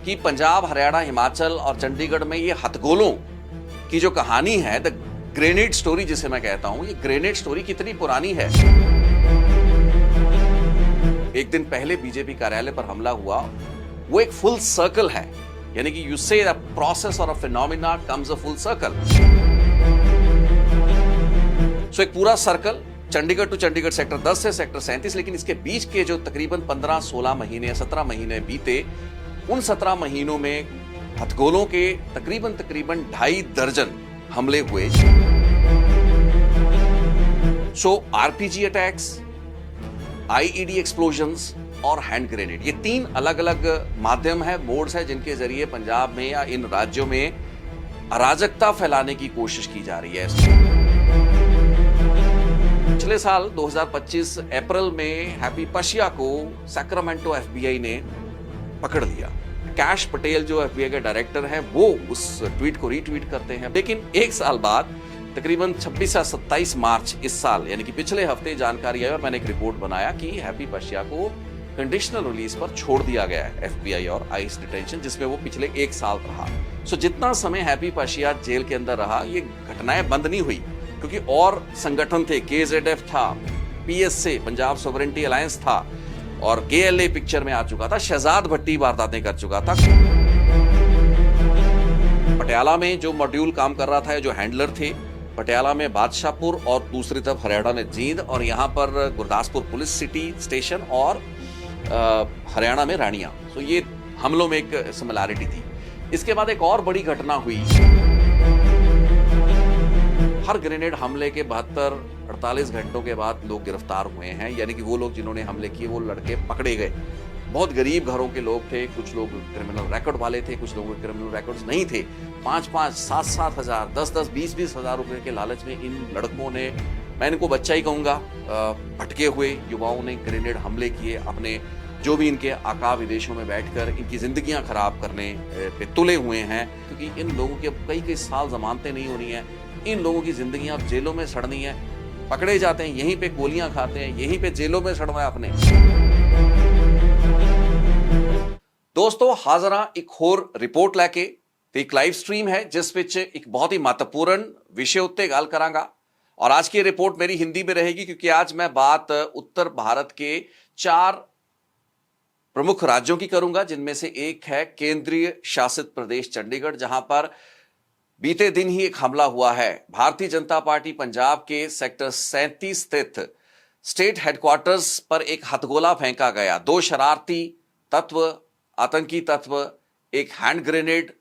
कि पंजाब, हरियाणा, हिमाचल और चंडीगढ़ में ये हथगोलों की जो कहानी है, द ग्रेनेड स्टोरी जिसे मैं कहता हूं, ये ग्रेनेड स्टोरी कितनी पुरानी है। एक दिन पहले बीजेपी कार्यालय पर हमला हुआ, वो एक फुल सर्कल है, यानी कि यू से द प्रोसेस और a phenomenon comes a full circle. So एक पूरा circle Chandigarh to Chandigarh sector 10 से सेक्टर 37, लेकिन इसके बीच के जो तकरीबन 15-16 महीने 17 महीने बीते, उन 17 महीनों में हथगोलों के तकरीबन 2.5 दर्जन हमले हुए। सो आरपीजी अटैक्स, आईईडी एक्सप्लोजन्स और हैंड ग्रेनेड, ये 3 अलग अलग माध्यम है, मोड्स है, जिनके जरिए पंजाब में या इन राज्यों में अराजकता फैलाने की कोशिश की जा रही है। पिछले साल 2025 अप्रैल में हैप्पी पशिया को सैक्रामेंटो एफबीआई ने पकड़ लिया। कैश पटेल जो एफबीआई के डायरेक्टर हैं, वो उस ट्वीट को रीट्वीट करते हैं। लेकिन एक साल बाद तकरीबन 26 या 27 मार्च इस साल, यानी कि पिछले हफ्ते जानकारी आई और मैंने एक रिपोर्ट बनाया कि हैप्पी पशिया को कंडीशनल रिलीज पर छोड़ दिया गया है एफबीआई और आइस डिटेंशन, जिसमें वो पिछले 1 साल रहा। सो जितना समय हैप्पी पशिया जेल के अंदर रहा, ये घटनाएं बंद नहीं हुई, क्योंकि और संगठन थे, केजेडएफ था, पीएसए पंजाब सोवरेनिटी अलायंस था, और केएलए पिक्चर में आ चुका था, शहजाद भट्टी वारदातें कर चुका था। पटियाला में जो मॉड्यूल काम कर रहा था, जो हैंडलर थे, पटियाला में बादशाहपुर और दूसरी तरफ हरियाणा में जींद, और यहाँ पर गुरदासपुर पुलिस सिटी स्टेशन और हरियाणा में रानिया। सो ये हमलों में एक सिमिलैरिटी थी। इसके बाद एक और बड़ी घटना हुई। हर ग्रेनेड हमले के 72-48 घंटों के बाद लोग गिरफ्तार हुए हैं, यानी कि वो लोग जिन्होंने हमले किए वो लड़के पकड़े गए। बहुत गरीब घरों के लोग थे, कुछ लोग क्रिमिनल रिकॉर्ड वाले थे, कुछ लोगों के क्रिमिनल रिकॉर्ड्स नहीं थे। 5-5, 7-7 हजार, 10-10, 20-20 हजार रुपए के लालच में इन लड़कों ने, मैं इनको बच्चा ही कहूंगा, भटके हुए युवाओं ने ग्रेनेड हमले किए, अपने जो भी इनके आका विदेशों में बैठकर इनकी जिंदगियां खराब करने पे तुले हुए हैं, क्योंकि इन लोगों के कई साल जमानतें नहीं होनी है, इन लोगों की जिंदगियां अब जेलों में सड़नी है। पकड़े जाते हैं, यहीं पे गोलियां खाते हैं, यहीं पे जेलों में सड़ना है अपने। दोस्तों, हाजरा एक होर रिपोर्ट लैके ते एक लाइव स्ट्रीम है, जिस विच एक बहुत ही महत्वपूर्ण विषय उत्ते गल करांगा। और आज की रिपोर्ट मेरी हिंदी में रहेगी, क्योंकि आज मैं बात उत्तर भारत के 4 प्रमुख राज्यों की करूंगा, जिनमें से एक है केंद्रीय शासित प्रदेश चंडीगढ़, जहां पर बीते दिन ही एक हमला हुआ है। भारतीय जनता पार्टी पंजाब के सेक्टर 37 स्थित स्टेट हेडक्वार्टर्स पर एक हथगोला फेंका गया। 2 शरारती तत्व, आतंकी तत्व एक हैंड ग्रेनेड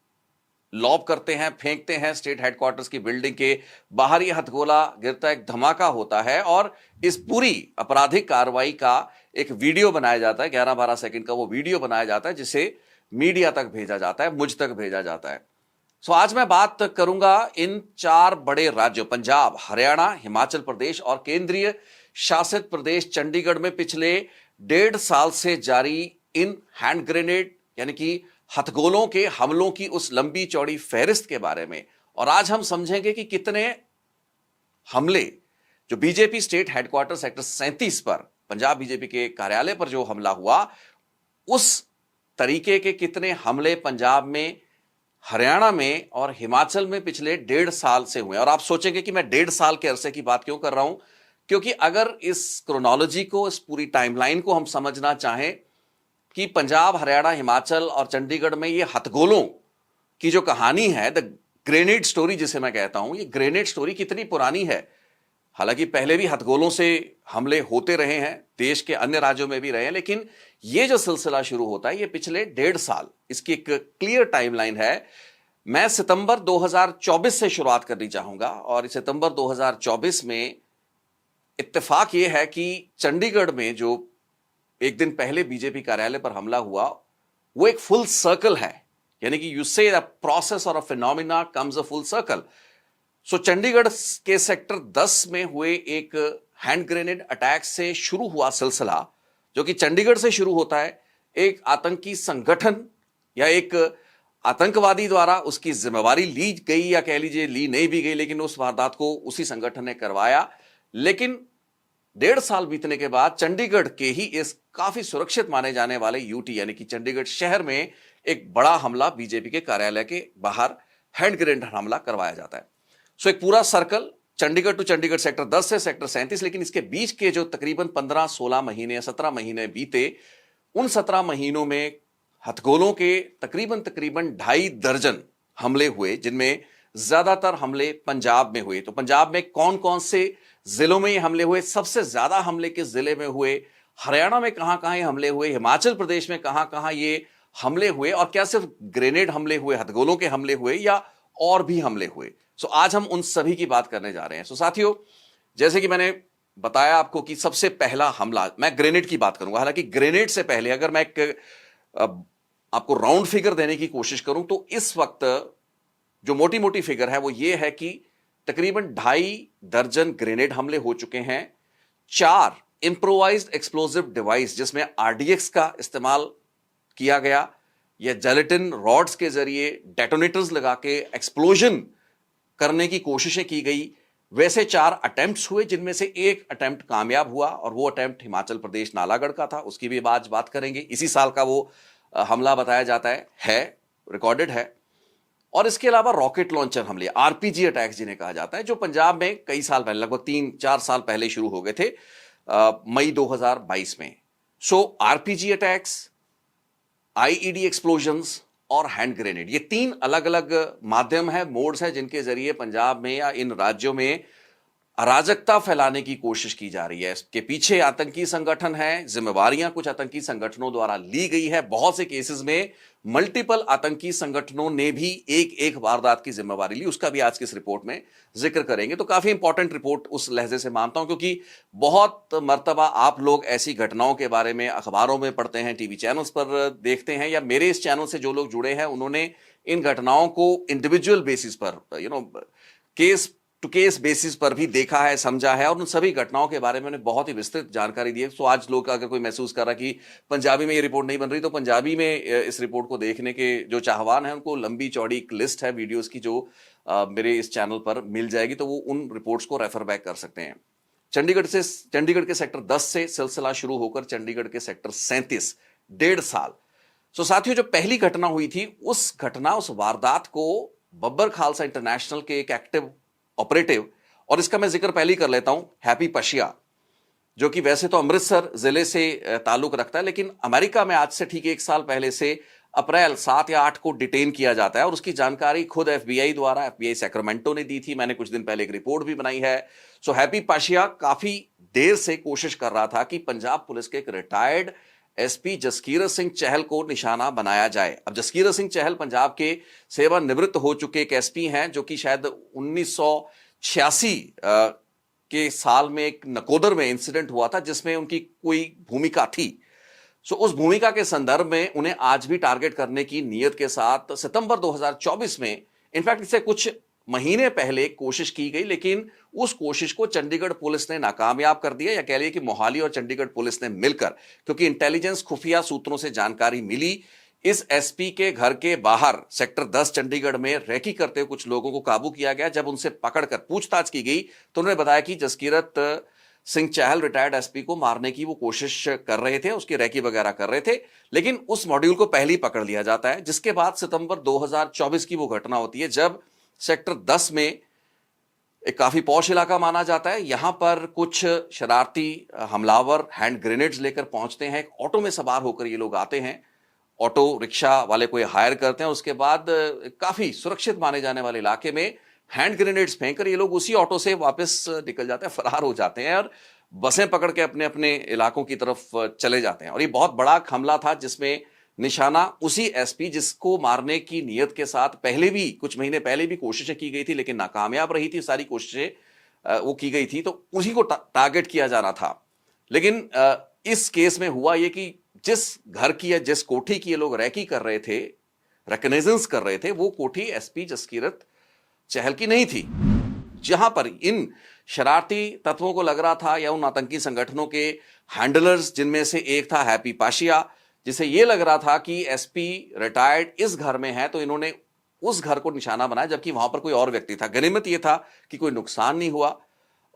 लॉब करते हैं, फेंकते हैं स्टेट हेडक्वार्टर्स की बिल्डिंग के बाहर। ये हथगोला गिरता, एक धमाका होता है, और इस पूरी आपराधिक कार्रवाई का एक वीडियो बनाया जाता है। 11-12 सेकंड का वो वीडियो बनाया जाता है, जिसे मीडिया तक भेजा जाता है, मुझ तक भेजा जाता है। सो आज मैं बात करूंगा इन 4 बड़े राज्यों पंजाब, हरियाणा, हिमाचल प्रदेश और केंद्रीय शासित प्रदेश चंडीगढ़ में पिछले 1.5 साल से जारी इन हैंड ग्रेनेड यानी कि हथगोलों के हमलों की उस लंबी चौड़ी फहरिस्त के बारे में। और आज हम समझेंगे कि कितने हमले, जो बीजेपी स्टेट हेडक्वार्टर सेक्टर 37 पर, पंजाब बीजेपी के कार्यालय पर जो हमला हुआ, उस तरीके के कितने हमले पंजाब में, हरियाणा में और हिमाचल में पिछले 1.5 साल से हुए। और आप सोचेंगे कि मैं 1.5 साल के अरसे की बात क्यों कर रहा हूं, क्योंकि अगर इस क्रोनोलॉजी को, इस पूरी टाइमलाइन को हम समझना चाहें कि पंजाब, हरियाणा, हिमाचल और चंडीगढ़ में ये हथगोलों की जो कहानी है, द ग्रेनेड स्टोरी जिसे मैं कहता हूं, ये ग्रेनेड स्टोरी कितनी पुरानी है। हालांकि पहले भी हथगोलों से हमले होते रहे हैं, देश के अन्य राज्यों में भी रहे हैं, लेकिन ये जो सिलसिला शुरू होता है, ये पिछले 1.5 साल, इसकी एक क्लियर टाइमलाइन है। मैं सितंबर 2024 से शुरुआत करनी चाहूंगा, और सितंबर 2024 में इत्तेफाक ये है कि चंडीगढ़ में जो एक दिन पहले बीजेपी कार्यालय पर हमला हुआ, वो एक फुल सर्कल है, यानी कि यू से द प्रोसेस और a phenomenon comes a full circle. So Chandigarh के सेक्टर 10 में हुए एक हैंड ग्रेनेड अटैक से शुरू हुआ सिलसिला, जो कि चंडीगढ़ से शुरू होता है। एक आतंकी संगठन या एक आतंकवादी द्वारा उसकी जिम्मेवारी ली गई, या कह लीजिए ली नहीं भी गई, लेकिन उस वारदात को उसी संगठन ने करवाया। लेकिन 1.5 साल बीतने के बाद चंडीगढ़ के ही इस काफी सुरक्षित माने जाने वाले यूटी यानी कि चंडीगढ़ शहर में एक बड़ा हमला बीजेपी के कार्यालय के बाहर हैंड ग्रेनेड हमला करवाया जाता है। सो एक पूरा circle Chandigarh to Chandigarh sector 10 से सेक्टर 37, लेकिन इसके बीच के जो तकरीबन 15-16 महीने या 17 महीने बीते, उन 17 महीनों में हथगोलों के तकरीबन 2.5 दर्जन हमले हुए, जिनमें ज्यादातर हमले पंजाब में हुए। तो पंजाब में कौन कौन से जिलों में ये हमले हुए, सबसे ज्यादा हमले किस जिले में हुए, हरियाणा में कहां कहां ये हमले हुए, हिमाचल प्रदेश में कहां कहां ये हमले हुए, और क्या सिर्फ ग्रेनेड हमले हुए, हथगोलों के हमले हुए, या और भी हमले हुए। सो आज हम उन सभी की बात करने जा रहे हैं। सो साथियों, जैसे कि मैंने बताया आपको कि सबसे पहला हमला, मैं ग्रेनेड की बात करूंगा। हालांकि ग्रेनेड से पहले अगर मैं आपको राउंड फिगर देने की कोशिश करूं तो इस वक्त जो मोटी मोटी फिगर है वो ये है कि तकरीबन 2.5 दर्जन ग्रेनेड हमले हो चुके हैं। 4 इंप्रोवाइज्ड एक्सप्लोजिव डिवाइस जिसमें आरडीएक्स का इस्तेमाल किया गया या जेलेटिन रॉड्स के जरिए डेटोनेटर्स लगा के एक्सप्लोजन करने की कोशिशें की गई, वैसे 4 अटेम्प्ट्स हुए, जिनमें से एक अटेम्प्ट कामयाब हुआ और वो अटेम्प्ट हिमाचल प्रदेश नालागढ़ का था। उसकी भी आज बात करेंगे। इसी साल का वो हमला बताया जाता है रिकॉर्डेड है। और इसके अलावा रॉकेट लॉन्चर हमले, आरपीजी अटैक्स जिन्हें कहा जाता है, जो पंजाब में कई साल पहले, लगभग 3-4 साल पहले शुरू हो गए थे, मई 2022 में। सो आरपीजी अटैक्स, आईईडी एक्सप्लोजन्स और हैंड ग्रेनेड, ये 3 अलग अलग माध्यम है, मोड्स हैं, जिनके जरिए पंजाब में या इन राज्यों में अराजकता फैलाने की कोशिश की जा रही है। इसके पीछे आतंकी संगठन है, जिम्मेवारियां कुछ आतंकी संगठनों द्वारा ली गई है। बहुत से केसेस में मल्टीपल आतंकी संगठनों ने भी एक एक वारदात की जिम्मेवारी ली, उसका भी आज की इस रिपोर्ट में जिक्र करेंगे। तो काफी इंपॉर्टेंट रिपोर्ट उस लहजे से मानता हूं, क्योंकि बहुत मर्तबा आप लोग ऐसी घटनाओं के बारे में अखबारों में पढ़ते हैं, टीवी चैनल्स पर देखते हैं, या मेरे इस चैनल से जो लोग जुड़े हैं उन्होंने इन घटनाओं को इंडिविजुअल बेसिस पर, केस टू केस बेसिस पर भी देखा है, समझा है, और उन सभी घटनाओं के बारे में उन्हें बहुत ही विस्तृत जानकारी दी है। तो आज लोग अगर कोई महसूस कर रहा कि पंजाबी में ये रिपोर्ट नहीं बन रही, तो पंजाबी में इस रिपोर्ट को देखने के जो चाहवान हैं उनको लंबी चौड़ी एक लिस्ट है वीडियोस की, जो मेरे इस चैनल पर मिल जाएगी, तो वो उन रिपोर्ट्स को रेफर बैक कर सकते हैं। चंडीगढ़ के सेक्टर 10 से सिलसिला शुरू होकर चंडीगढ़ के सेक्टर 37, 1.5 साल। सो साथियों, जो पहली घटना हुई थी, उस वारदात को बब्बर खालसा इंटरनेशनल के एक एक्टिव ऑपरेटिव, और इसका मैं जिक्र पहले ही कर लेता हूं, हैप्पी पशिया, जो कि वैसे तो अमृतसर जिले से ताल्लुक रखता है, लेकिन अमेरिका में आज से ठीक 1 साल पहले से अप्रैल 7 या 8 को डिटेन किया जाता है, और उसकी जानकारी खुद एफबीआई द्वारा, एफबीआई सैक्रामेंटो ने दी थी। मैंने कुछ दिन पहले एक रिपोर्ट भी बनाई है। सो हैप्पी पशिया काफी देर से कोशिश कर रहा था कि पंजाब पुलिस के एक रिटायर्ड एसपी जसकीरत सिंह चहल को निशाना बनाया जाए। अब जसकीरत सिंह चहल पंजाब के सेवानिवृत्त हो चुके एक एसपी हैं, जो कि शायद 1986 के साल में एक नकोदर में इंसिडेंट हुआ था जिसमें उनकी कोई भूमिका थी। सो उस भूमिका के संदर्भ में उन्हें आज भी टारगेट करने की नीयत के साथ सितंबर 2024 में, इनफैक्ट इससे कुछ महीने पहले कोशिश की गई, लेकिन उस कोशिश को चंडीगढ़ पुलिस ने नाकामयाब कर दिया, या कह लीजिए कि मोहाली और चंडीगढ़ पुलिस ने मिलकर, क्योंकि इंटेलिजेंस खुफिया सूत्रों से जानकारी मिली, इस एसपी के घर के बाहर सेक्टर 10 चंडीगढ़ में रेकी करते हुए कुछ लोगों को काबू किया गया। जब उनसे पकड़कर पूछताछ की गई तो उन्होंने बताया कि जसकीरत सिंह चहल रिटायर्ड एसपी को मारने की वो कोशिश कर रहे थे, उसकी रेकी वगैरह कर रहे थे, लेकिन उस मॉड्यूल को पहले ही पकड़ लिया जाता है। जिसके बाद सितंबर 2024 की वो घटना होती है, जब सेक्टर 10 में एक काफी पॉश इलाका माना जाता है, यहां पर कुछ शरारती हमलावर हैंड ग्रेनेड्स लेकर पहुंचते हैं। एक ऑटो में सवार होकर ये लोग आते हैं, ऑटो रिक्शा वाले को हायर करते हैं। उसके बाद काफी सुरक्षित माने जाने वाले इलाके में हैंड ग्रेनेड्स फेंककर ये लोग उसी ऑटो से वापस निकल जाते हैं, फरार हो जाते हैं, और बसें पकड़ के अपने अपने इलाकों की तरफ चले जाते हैं। और ये बहुत बड़ा हमला था, जिसमें निशाना उसी एसपी जिसको मारने की नीयत के साथ पहले भी, कुछ महीने पहले भी कोशिशें की गई थी, लेकिन नाकामयाब रही थी सारी कोशिशें वो की गई थी, तो उसी को टारगेट किया जाना था। लेकिन इस केस में हुआ ये कि जिस घर की या जिस कोठी की ये लोग रैकी कर रहे थे, रिकॉग्निजेंस कर रहे थे, वो कोठी एसपी जसकीरत चहल की नहीं थी। जहां पर इन शरारती तत्वों को लग रहा था, या उन आतंकी संगठनों के हैंडलर्स, जिनमें से एक था हैप्पी पाशिया, जिसे यह लग रहा था कि एसपी रिटायर्ड इस घर में है, तो इन्होंने उस घर को निशाना बनाया, जबकि वहां पर कोई और व्यक्ति था। गनीमत यह था कि कोई नुकसान नहीं हुआ,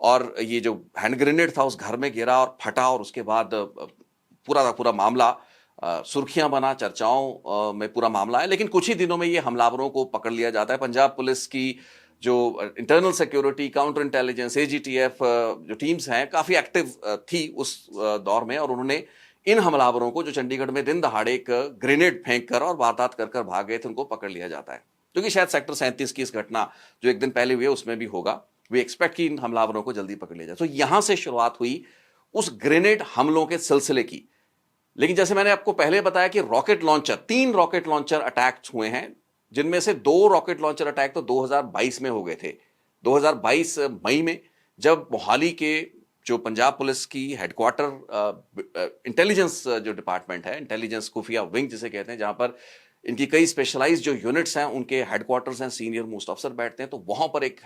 और ये जो हैंड ग्रेनेड था उस घर में गिरा और फटा, और उसके बाद पूरा का पूरा मामला सुर्खियां बना, चर्चाओं में पूरा मामला है। लेकिन कुछ ही दिनों में ये हमलावरों को पकड़ लिया जाता है। पंजाब पुलिस की जो internal security, counter intelligence, AGTF जो टीम्स हैं काफी एक्टिव थी उस दौर में, और उन्होंने इन हमलावरों को, जो चंडीगढ़ में दिन दहाड़े एक ग्रेनेड फेंक कर और वारदात कर कर भाग गए थे, उनको पकड़ लिया जाता है। क्योंकि शायद सेक्टर 37 की इस घटना जो एक दिन पहले हुई है उसमें भी होगा, वे एक्सपेक्ट की इन हमलावरों को जल्दी पकड़ लिया जाए। तो यहां से शुरुआत हुई उस ग्रेनेड हमलों के सिलसिले की। लेकिन जैसे मैंने आपको पहले बताया कि rocket launcher, 3 rocket launcher attack हुए हैं, जिनमें से 2 रॉकेट लॉन्चर अटैक तो 2022 में हो गए थे। 2022 मई में, जब मोहाली के जो पंजाब पुलिस की हेडक्वार्टर इंटेलिजेंस जो डिपार्टमेंट है, इंटेलिजेंस खुफिया विंग जिसे कहते हैं, जहां पर इनकी कई स्पेशलाइज्ड जो यूनिट्स हैं, उनके हेडक्वार्टर्स हैं, सीनियर मोस्ट अफसर बैठते हैं, तो वहां पर एक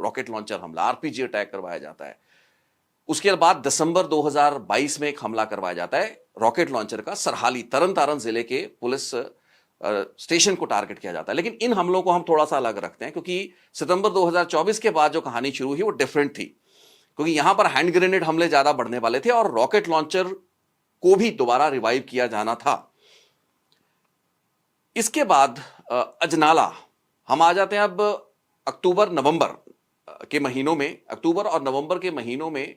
रॉकेट लॉन्चर हमला, आरपीजी अटैक करवाया जाता है। उसके बाद दिसंबर 2022 में एक हमला करवाया जाता है रॉकेट लॉन्चर का, सरहाली तरन तारण जिले के पुलिस स्टेशन को टारगेट किया जाता है। लेकिन इन हमलों को हम थोड़ा सा अलग रखते हैं, क्योंकि सितंबर 2024 के बाद जो कहानी शुरू हुई वो डिफरेंट थी, क्योंकि यहां पर हैंड ग्रेनेड हमले ज्यादा बढ़ने वाले थे और रॉकेट लॉन्चर को भी दोबारा रिवाइव किया जाना था। इसके बाद अजनाला, हम आ जाते हैं अब अक्टूबर नवंबर के महीनों में। अक्टूबर और नवंबर के महीनों में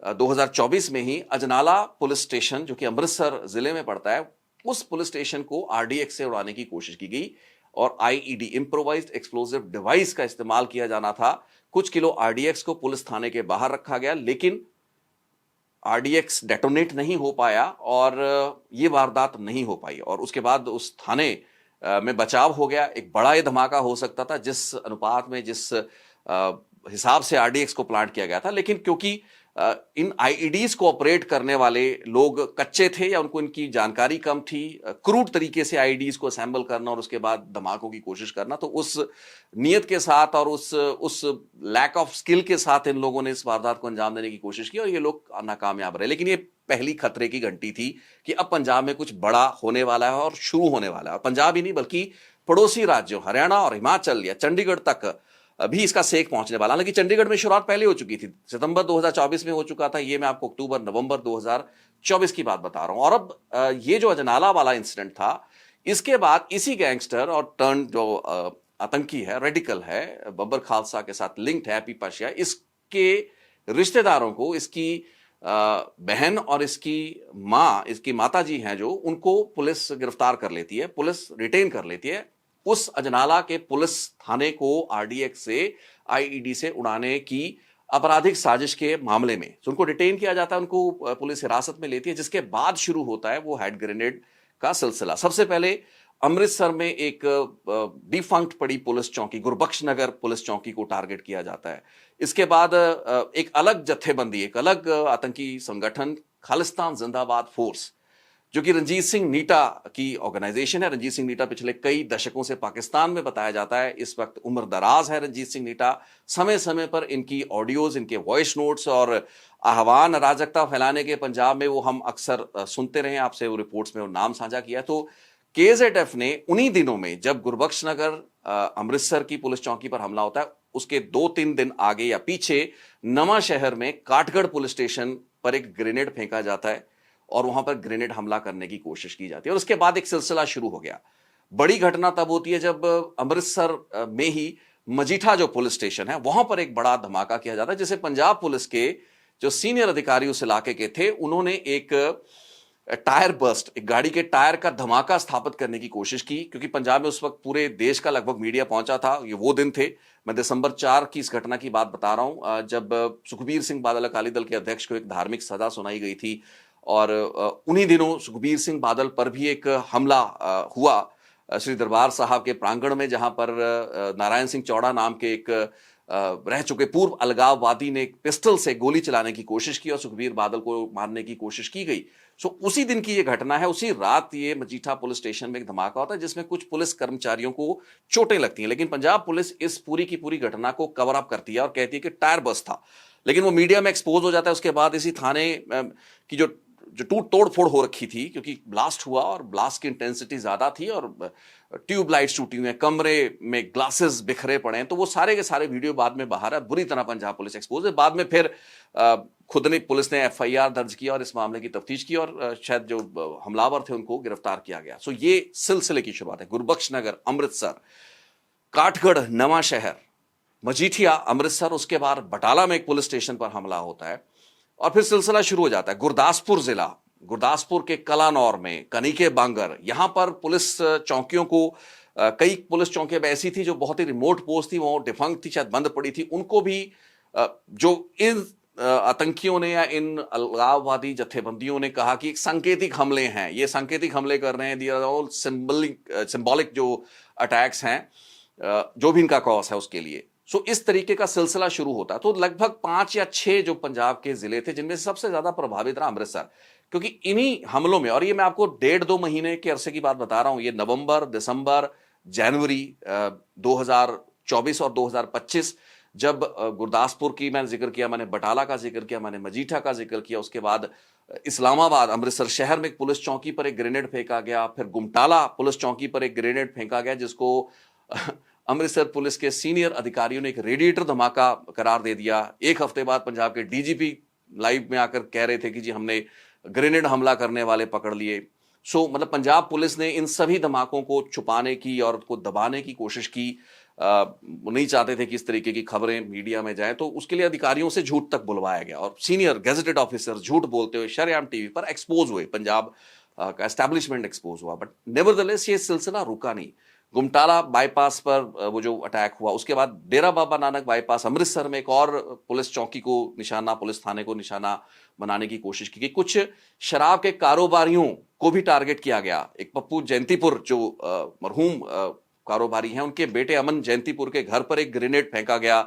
2024 में ही अजनाला पुलिस स्टेशन, जो कि अमृतसर जिले में पड़ता है, उस पुलिस स्टेशन को आरडीएक्स से उड़ाने की कोशिश की गई और आईईडी, इम्प्रोवाइज्ड एक्सप्लोसिव डिवाइस का इस्तेमाल किया जाना था। कुछ किलो आरडीएक्स को पुलिस थाने के बाहर रखा गया, लेकिन आरडीएक्स डेटोनेट नहीं हो पाया और ये वारदात नहीं हो पाई, और उसके बाद उस थाने में बचाव हो गया। एक बड़ा ये धमाका हो सकता था जिस अनुपात में, जिस हिसाब से आरडीएक्स को प्लांट किया गया था। लेकिन क्योंकि इन आईईडीज को ऑपरेट करने वाले लोग कच्चे थे या उनको इनकी जानकारी कम थी, क्रूड तरीके से आईईडीज को असेंबल करना और उसके बाद धमाकों की कोशिश करना, तो उस नियत के साथ और उस लैक ऑफ स्किल के साथ इन लोगों ने इस वारदात को अंजाम देने की कोशिश की और ये लोग नाकामयाब रहे। लेकिन ये पहली खतरे की घंटी थी कि अब पंजाब में कुछ बड़ा होने वाला है और शुरू होने वाला है। और पंजाब ही नहीं बल्कि पड़ोसी राज्यों हरियाणा और हिमाचल या चंडीगढ़ तक भी इसका सेक पहुंचने वाला। हालांकि चंडीगढ़ में शुरुआत पहले हो चुकी थी, सितंबर 2024 में हो चुका था। ये मैं आपको अक्टूबर नवंबर 2024 की बात बता रहा हूं। और अब ये जो अजनाला वाला इंसिडेंट था, इसके बाद इसी गैंगस्टर और टर्न जो आतंकी है, रेडिकल है, बब्बर खालसा के साथ लिंक्ड है, हैप्पी पाशिया, इसके रिश्तेदारों को, इसकी बहन और इसकी माँ, इसकी माता जी हैं जो, उनको पुलिस गिरफ्तार कर लेती है, पुलिस रिटेन कर लेती है। उस अजनाला के पुलिस थाने को आरडीएक्स से, आईईडी से उड़ाने की आपराधिक साजिश के मामले में उनको डिटेन किया जाता है, उनको पुलिस हिरासत में लेती है। जिसके बाद शुरू होता है वो हैंड ग्रेनेड का सिलसिला। सबसे पहले अमृतसर में एक डिफंक्ट पड़ी पुलिस चौकी, गुरबख्श नगर पुलिस चौकी को टारगेट किया जाता है। इसके बाद एक अलग जत्थेबंदी, एक अलग आतंकी संगठन खालिस्तान जिंदाबाद फोर्स, जो कि रंजीत सिंह नीटा की ऑर्गेनाइजेशन है। रंजीत सिंह नीटा पिछले कई दशकों से पाकिस्तान में बताया जाता है, इस वक्त उम्र दराज है रंजीत सिंह नीटा। समय समय पर इनकी ऑडियोज, इनके वॉइस नोट्स और आह्वान अराजकता फैलाने के पंजाब में वो हम अक्सर सुनते रहे, आपसे वो रिपोर्ट्स में वो नाम साझा किया। तो केजेडएफ ने उन्हीं दिनों में, जब गुरबख्श नगर अमृतसर की पुलिस चौकी पर हमला होता है, उसके 2-3 दिन आगे या पीछे नवा शहर में काठगढ़ पुलिस स्टेशन पर एक ग्रेनेड फेंका जाता है और वहां पर ग्रेनेड हमला करने की कोशिश की जाती है। और उसके बाद एक सिलसिला शुरू हो गया। बड़ी घटना तब होती है जब अमृतसर में ही मजीठा जो पुलिस स्टेशन है, वहां पर एक बड़ा धमाका किया जाता है, जिसे पंजाब पुलिस के जो सीनियर अधिकारी उस इलाके के थे, उन्होंने एक टायर बर्स्ट, एक गाड़ी के टायर का धमाका स्थापित करने की कोशिश की। क्योंकि पंजाब में उस वक्त पूरे देश का लगभग मीडिया पहुंचा था। ये वो दिन थे, मैं दिसंबर 4 की इस घटना की बात बता रहा हूं, जब सुखबीर सिंह बादल अकाली दल के अध्यक्ष को एक धार्मिक सजा सुनाई गई थी। और उन्हीं दिनों सुखबीर सिंह बादल पर भी एक हमला हुआ श्री दरबार साहब के प्रांगण में, जहां पर नारायण सिंह चौड़ा नाम के एक रह चुके पूर्व अलगाववादी ने एक पिस्टल से गोली चलाने की कोशिश की और सुखबीर बादल को मारने की कोशिश की गई। सो उसी दिन की ये घटना है। उसी रात ये मजीठा पुलिस स्टेशन में एक धमाका होता है, जिसमें कुछ पुलिस कर्मचारियों को चोटें लगती हैं। लेकिन पंजाब पुलिस इस पूरी की पूरी घटना को कवर अप करती है और कहती है कि टायर बस्ट था। लेकिन वो मीडिया में एक्सपोज हो जाता है। उसके बाद इसी थाने की जो जो टूट तोड़ फोड़ हो रखी थी, क्योंकि ब्लास्ट हुआ और ब्लास्ट की इंटेंसिटी ज्यादा थी और ट्यूबलाइट्स टूटी हुई हैं, कमरे में ग्लासेस बिखरे पड़े हैं, तो वो सारे के सारे वीडियो बाद में बाहर है, बुरी तरह पंजाब पुलिस एक्सपोज है। बाद में फिर खुद ने पुलिस ने एफआईआर दर्ज किया और इस मामले की तफ्तीश की और शायद जो हमलावर थे उनको गिरफ्तार किया गया। सो ये सिलसिले की शुरुआत है। गुरबख्श नगर, अमृतसर, काठगढ़, नवा शहर, मजीठिया, अमृतसर, उसके बाद बटाला में एक पुलिस स्टेशन पर हमला होता है और फिर सिलसिला शुरू हो जाता है। गुरदासपुर जिला, गुरदासपुर के कलानौर में, कनिके बांगर, यहां पर पुलिस चौकियों को कई पुलिस चौकियां ऐसी थी जो बहुत ही रिमोट पोस्ट थी, वो डिफंक्ट थी, शायद बंद पड़ी थी, उनको भी जो इन आतंकियों ने या इन अलगाववादी जत्थेबंदियों ने कहा कि सांकेतिक हमले हैं, ये सांकेतिक हमले कर रहे हैं, दियर ऑल सिंबॉलिक जो अटैक्स हैं, जो भी इनका कॉज है उसके लिए। सो इस तरीके का सिलसिला शुरू होता है। तो लगभग 5 या 6 जो पंजाब के जिले थे, जिनमें से सबसे ज्यादा प्रभावित रहा अमृतसर, क्योंकि इन्हीं हमलों में, और ये मैं आपको 1.5-2 महीने के अरसे की बात बता रहा हूं, ये नवंबर, दिसंबर, जनवरी 2024 और 2025, जब गुरदासपुर की मैंने जिक्र किया, मैंने बटाला का जिक्र किया, मैंने मजीठा का जिक्र किया, उसके बाद इस्लामाबाद, अमृतसर शहर में एक पुलिस चौकी पर एक ग्रेनेड फेंका गया, फिर गुमटाला पुलिस चौकी पर एक ग्रेनेड फेंका गया, जिसको अमृतसर पुलिस के सीनियर अधिकारियों ने एक रेडिएटर धमाका करार दे दिया। एक हफ्ते बाद पंजाब के डीजीपी लाइव में आकर कह रहे थे कि जी हमने ग्रेनेड हमला करने वाले पकड़ लिए। सो मतलब पंजाब पुलिस ने इन सभी धमाकों को छुपाने की और उसको दबाने की कोशिश की। वो नहीं चाहते थे कि इस तरीके की खबरें मीडिया में जाएं, तो उसके लिए अधिकारियों से झूठ तक बुलवाया गया और सीनियर गेजेटेड ऑफिसर झूठ बोलते हुए शरेआम टीवी पर एक्सपोज हुए, पंजाब का एस्टैब्लिशमेंट एक्सपोज हुआ। बट नेवरदलेस ये सिलसिला रुका नहीं। गुमटाला बाईपास पर वो जो अटैक हुआ, उसके बाद डेरा बाबा नानक बाईपास अमृतसर में एक और पुलिस चौकी को निशाना, पुलिस थाने को निशाना बनाने की कोशिश की गई। कुछ शराब के कारोबारियों को भी टारगेट किया गया। एक पप्पू जयंतीपुर जो मरहूम कारोबारी हैं, उनके बेटे अमन जयंतीपुर के घर पर एक ग्रेनेड फेंका गया।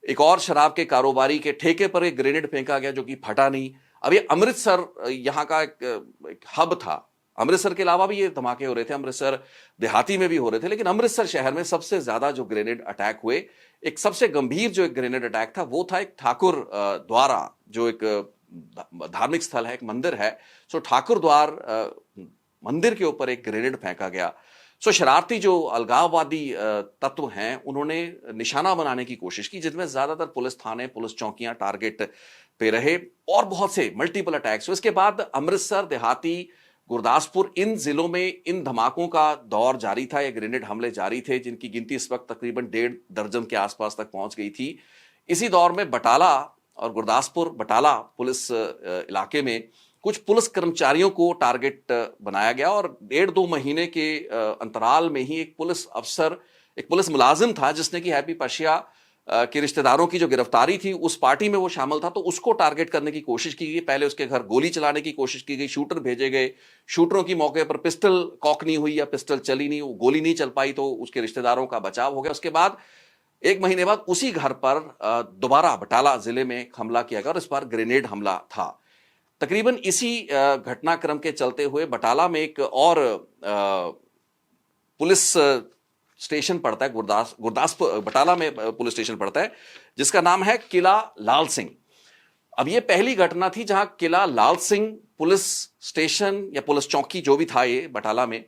एक और शराब के कारोबारी के ठेके पर एक ग्रेनेड फेंका गया जो कि फटा नहीं। अब ये अमृतसर यहाँ का एक हब था। अमृतसर के अलावा भी ये धमाके हो रहे थे, अमृतसर देहाती में भी हो रहे थे, लेकिन अमृतसर शहर में सबसे ज्यादा जो ग्रेनेड अटैक हुए, एक सबसे गंभीर जो एक ग्रेनेड अटैक था वो था एक ठाकुर द्वारा, जो एक धार्मिक स्थल है, एक मंदिर है। सो ठाकुर द्वार मंदिर के ऊपर एक ग्रेनेड फेंका गया। सो शरारती जो अलगाववादी तत्व हैं, उन्होंने निशाना बनाने की कोशिश की, जिसमें ज्यादातर पुलिस थाने, पुलिस चौकियां टारगेट पे रहे और बहुत से मल्टीपल अटैक्स। इसके बाद अमृतसर, देहाती, गुरदासपुर, इन जिलों में इन धमाकों का दौर जारी था, ये ग्रेनेड हमले जारी थे, जिनकी गिनती इस वक्त तकरीबन 1.5 दर्जन के आसपास तक पहुंच गई थी। इसी दौर में बटाला और गुरदासपुर, बटाला पुलिस इलाके में कुछ पुलिस कर्मचारियों को टारगेट बनाया गया और 1.5-2 महीने के अंतराल में ही एक पुलिस अफसर, एक पुलिस मुलाजिम था जिसने कि हैप्पी पशिया के रिश्तेदारों की जो गिरफ्तारी थी, उस पार्टी में वो शामिल था, तो उसको टारगेट करने की कोशिश की गई। पहले उसके घर गोली चलाने की कोशिश की गई, शूटर भेजे गए, शूटरों की मौके पर पिस्टल कॉक नहीं हुई या पिस्टल चली नहीं, वो गोली नहीं चल पाई, तो उसके रिश्तेदारों का बचाव हो गया। उसके बाद 1 महीने बाद उसी घर पर दोबारा बटाला जिले में हमला किया गया और इस बार ग्रेनेड हमला था। तकरीबन इसी घटनाक्रम के चलते हुए बटाला में एक और पुलिस स्टेशन पड़ता है, गुरदासपुर, बटाला में पुलिस स्टेशन पड़ता है जिसका नाम है किला लाल सिंह। अब ये पहली घटना थी जहां किला लाल सिंह पुलिस स्टेशन या पुलिस चौकी जो भी था ये बटाला में,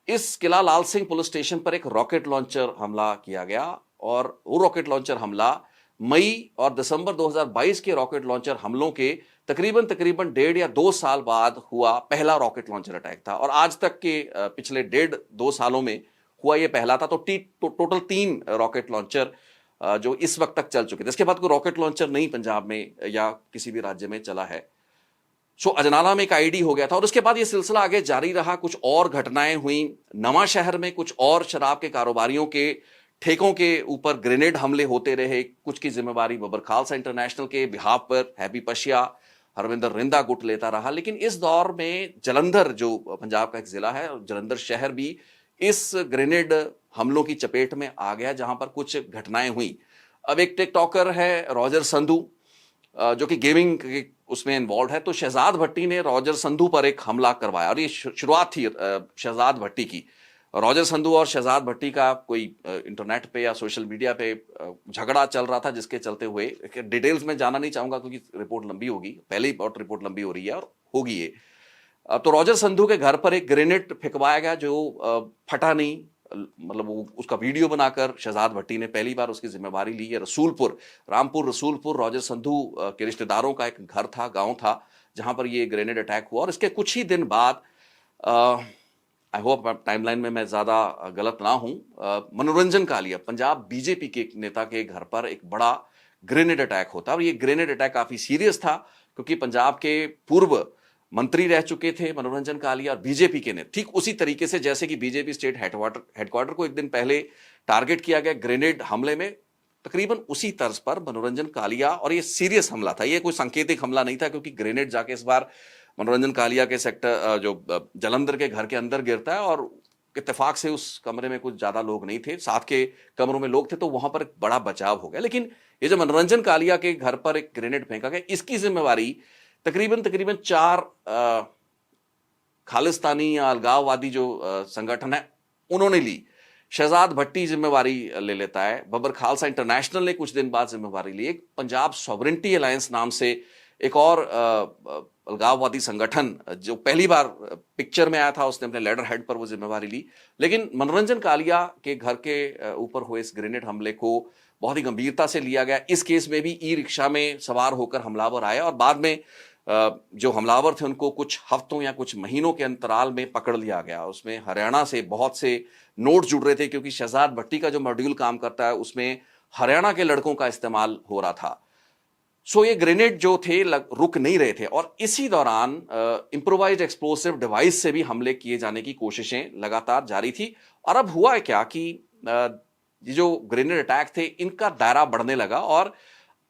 इस किला लाल सिंह पुलिस स्टेशन पर एक रॉकेट लॉन्चर हमला किया गया और वो रॉकेट लॉन्चर हमला मई और दिसंबर 2022 के रॉकेट लॉन्चर हमलों के तकरीबन 1.5 या 2 साल बाद हुआ पहला रॉकेट लॉन्चर अटैक था। और आज तक के पिछले 1.5-2 सालों में हुआ ये पहला था। तो टोटल 3 रॉकेट लॉन्चर जो इस वक्त तक चल चुके थे। इसके बाद कोई रॉकेट लॉन्चर नहीं पंजाब में या किसी भी राज्य में चला है। सो अजनाला में एक आईडी हो गया था और उसके बाद ये सिलसिला आगे जारी रहा। कुछ और घटनाएं हुई। नवा शहर में कुछ और शराब के कारोबारियों के ठेकों के ऊपर ग्रेनेड हमले होते रहे। कुछ की जिम्मेवारी बबर खालसा इंटरनेशनल के बिहाफ पर हैप्पी पशिया, हरविंदर रिंदा गुट लेता रहा। लेकिन इस दौर में जलंधर जो पंजाब का एक जिला है, जलंधर शहर भी इस ग्रेनेड हमलों की चपेट में आ गया, जहां पर कुछ घटनाएं हुई। अब एक टिकटॉकर है रॉजर संधू जो कि गेमिंग उसमें इन्वॉल्व है, तो शहजाद भट्टी ने रॉजर संधू पर एक हमला करवाया और ये शुरुआत थी शहजाद भट्टी की। रॉजर संधू और शहजाद भट्टी का कोई इंटरनेट पे या सोशल मीडिया पे झगड़ा चल रहा था, जिसके चलते हुए डिटेल्स में जाना नहीं चाहूंगा क्योंकि रिपोर्ट लंबी होगी, पहले ही बहुत रिपोर्ट लंबी हो रही है और होगी ये। तो रॉजर संधू के घर पर एक ग्रेनेड फेंकवाया गया जो फटा नहीं, मतलब वो उसका वीडियो बनाकर शहजाद भट्टी ने पहली बार उसकी जिम्मेवारी ली है। रामपुर रसूलपुर रॉजर संधू के रिश्तेदारों का एक घर था, गांव था, जहां पर ये ग्रेनेड अटैक हुआ। और इसके कुछ ही दिन बाद, आई होप टाइमलाइन में मैं ज्यादा गलत ना हूं, मनोरंजन कालिया पंजाब बीजेपी के एक नेता के घर पर एक बड़ा ग्रेनेड अटैक होता है। और ये ग्रेनेड अटैक काफी सीरियस था क्योंकि पंजाब के पूर्व मंत्री रह चुके थे मनोरंजन कालिया, और बीजेपी के ने ठीक उसी तरीके से जैसे कि बीजेपी स्टेट हेडक्वार्टर को एक दिन पहले टारगेट किया गया ग्रेनेड हमले में, तकरीबन उसी तर्ज पर मनोरंजन कालिया, और ये सीरियस हमला था, ये कोई सांकेतिक हमला नहीं था क्योंकि ग्रेनेड जाके इस बार मनोरंजन कालिया के सेक्टर जो जलंधर के घर के अंदर गिरता है, और इत्तेफाक से उस कमरे में कुछ ज्यादा लोग नहीं थे, साथ के कमरों में लोग थे, तो वहां पर एक बड़ा बचाव हो गया। लेकिन ये जो मनोरंजन कालिया के घर पर एक ग्रेनेड फेंका गया, इसकी जिम्मेवारी तकरीबन 4 खालिस्तानी या अलगाववादी जो संगठन है उन्होंने ली। शहजाद भट्टी जिम्मेवारी ले लेता है, बबर खालसा इंटरनेशनल ने कुछ दिन बाद जिम्मेवारी ली, एक पंजाब सॉवरेंटी अलायंस नाम से एक और अलगाववादी संगठन जो पहली बार पिक्चर में आया था, उसने अपने लेटर हेड पर वो जिम्मेवारी ली। लेकिन मनोरंजन कालिया के घर के ऊपर हुए इस ग्रेनेड हमले को बहुत ही गंभीरता से लिया गया। इस केस में भी ई रिक्शा में सवार होकर हमलावर आए और बाद में जो हमलावर थे उनको कुछ हफ्तों या कुछ महीनों के अंतराल में पकड़ लिया गया। उसमें हरियाणा से बहुत से नोट जुड़ रहे थे क्योंकि शहजाद भट्टी का जो मॉड्यूल काम करता है उसमें हरियाणा के लड़कों का इस्तेमाल हो रहा था। सो ये ग्रेनेड जो थे रुक नहीं रहे थे और इसी दौरान इंप्रोवाइज्ड एक्सप्लोसिव डिवाइस से भी हमले किए जाने की कोशिशें लगातार जारी थी। और अब हुआ है क्या कि ये जो ग्रेनेड अटैक थे इनका दायरा बढ़ने लगा और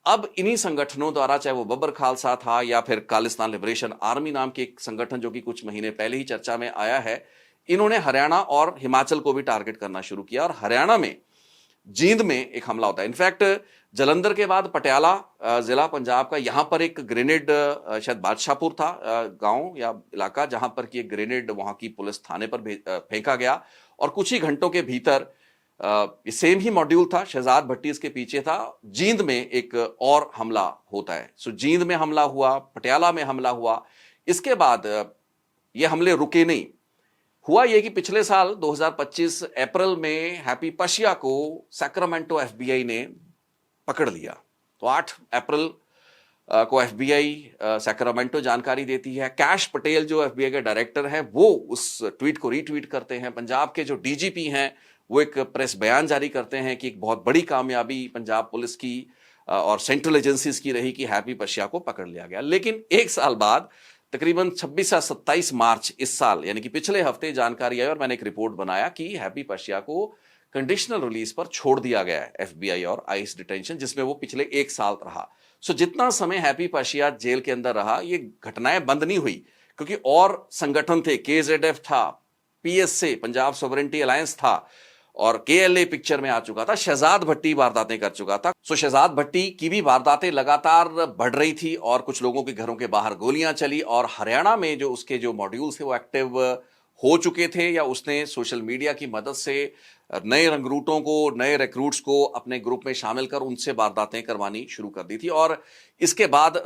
अब इन्हीं संगठनों द्वारा, चाहे वो बब्बर खालसा था या फिर खालिस्तान लिबरेशन आर्मी नाम के एक संगठन जो कि कुछ महीने पहले ही चर्चा में आया है, इन्होंने हरियाणा और हिमाचल को भी टारगेट करना शुरू किया। और हरियाणा में जींद में एक हमला होता है। इनफैक्ट जलंधर के बाद पटियाला जिला पंजाब का, यहां पर एक ग्रेनेड, शायद बादशाहपुर था गांव या इलाका, जहां पर कि एक ग्रेनेड वहां की पुलिस थाने पर फेंका गया और कुछ ही घंटों के भीतर सेम ही मॉड्यूल था, शहजाद भट्टी इसके पीछे था। जींद में एक और हमला होता है। सो जींद में हमला हुआ, पटियाला में हमला हुआ। इसके बाद ये हमले रुके नहीं। हुआ ये कि पिछले साल 2025 अप्रैल में हैप्पी पशिया को सैक्रामेंटो एफबीआई ने पकड़ लिया। तो 8 अप्रैल को एफबीआई सैक्रामेंटो जानकारी देती है। कैश पटेल जो एफबीआई के डायरेक्टर हैं वो उस ट्वीट को रीट्वीट करते हैं। पंजाब के जो डीजीपी हैं वो एक प्रेस बयान जारी करते हैं कि एक बहुत बड़ी कामयाबी पंजाब पुलिस की और सेंट्रल एजेंसीज की रही कि हैप्पी पशिया को पकड़ लिया गया। लेकिन एक साल बाद तकरीबन 26 या 27 मार्च इस साल, यानी कि पिछले हफ्ते जानकारी आई और मैंने एक रिपोर्ट बनाया कि हैप्पी पशिया को कंडीशनल रिलीज पर छोड़ दिया गया है एफबीआई और आइस डिटेंशन, जिसमें वो पिछले 1 साल रहा। सो जितना समय हैप्पी पशिया जेल के अंदर रहा, ये घटनाएं बंद नहीं हुई क्योंकि और संगठन थे, केजेडएफ था, पीएसए पंजाब सॉवरेंटी अलायंस था और केएलए पिक्चर में आ चुका था। शहजाद भट्टी वारदातें कर चुका था। सो शहजाद भट्टी की भी वारदातें लगातार बढ़ रही थी और कुछ लोगों के घरों के बाहर गोलियां चली और हरियाणा में जो उसके जो मॉड्यूल्स थे वो एक्टिव हो चुके थे या उसने सोशल मीडिया की मदद से नए रंगरूटों को, नए रिक्रूट्स को अपने ग्रुप में शामिल कर उनसे वारदातें करवानी शुरू कर दी थी। और इसके बाद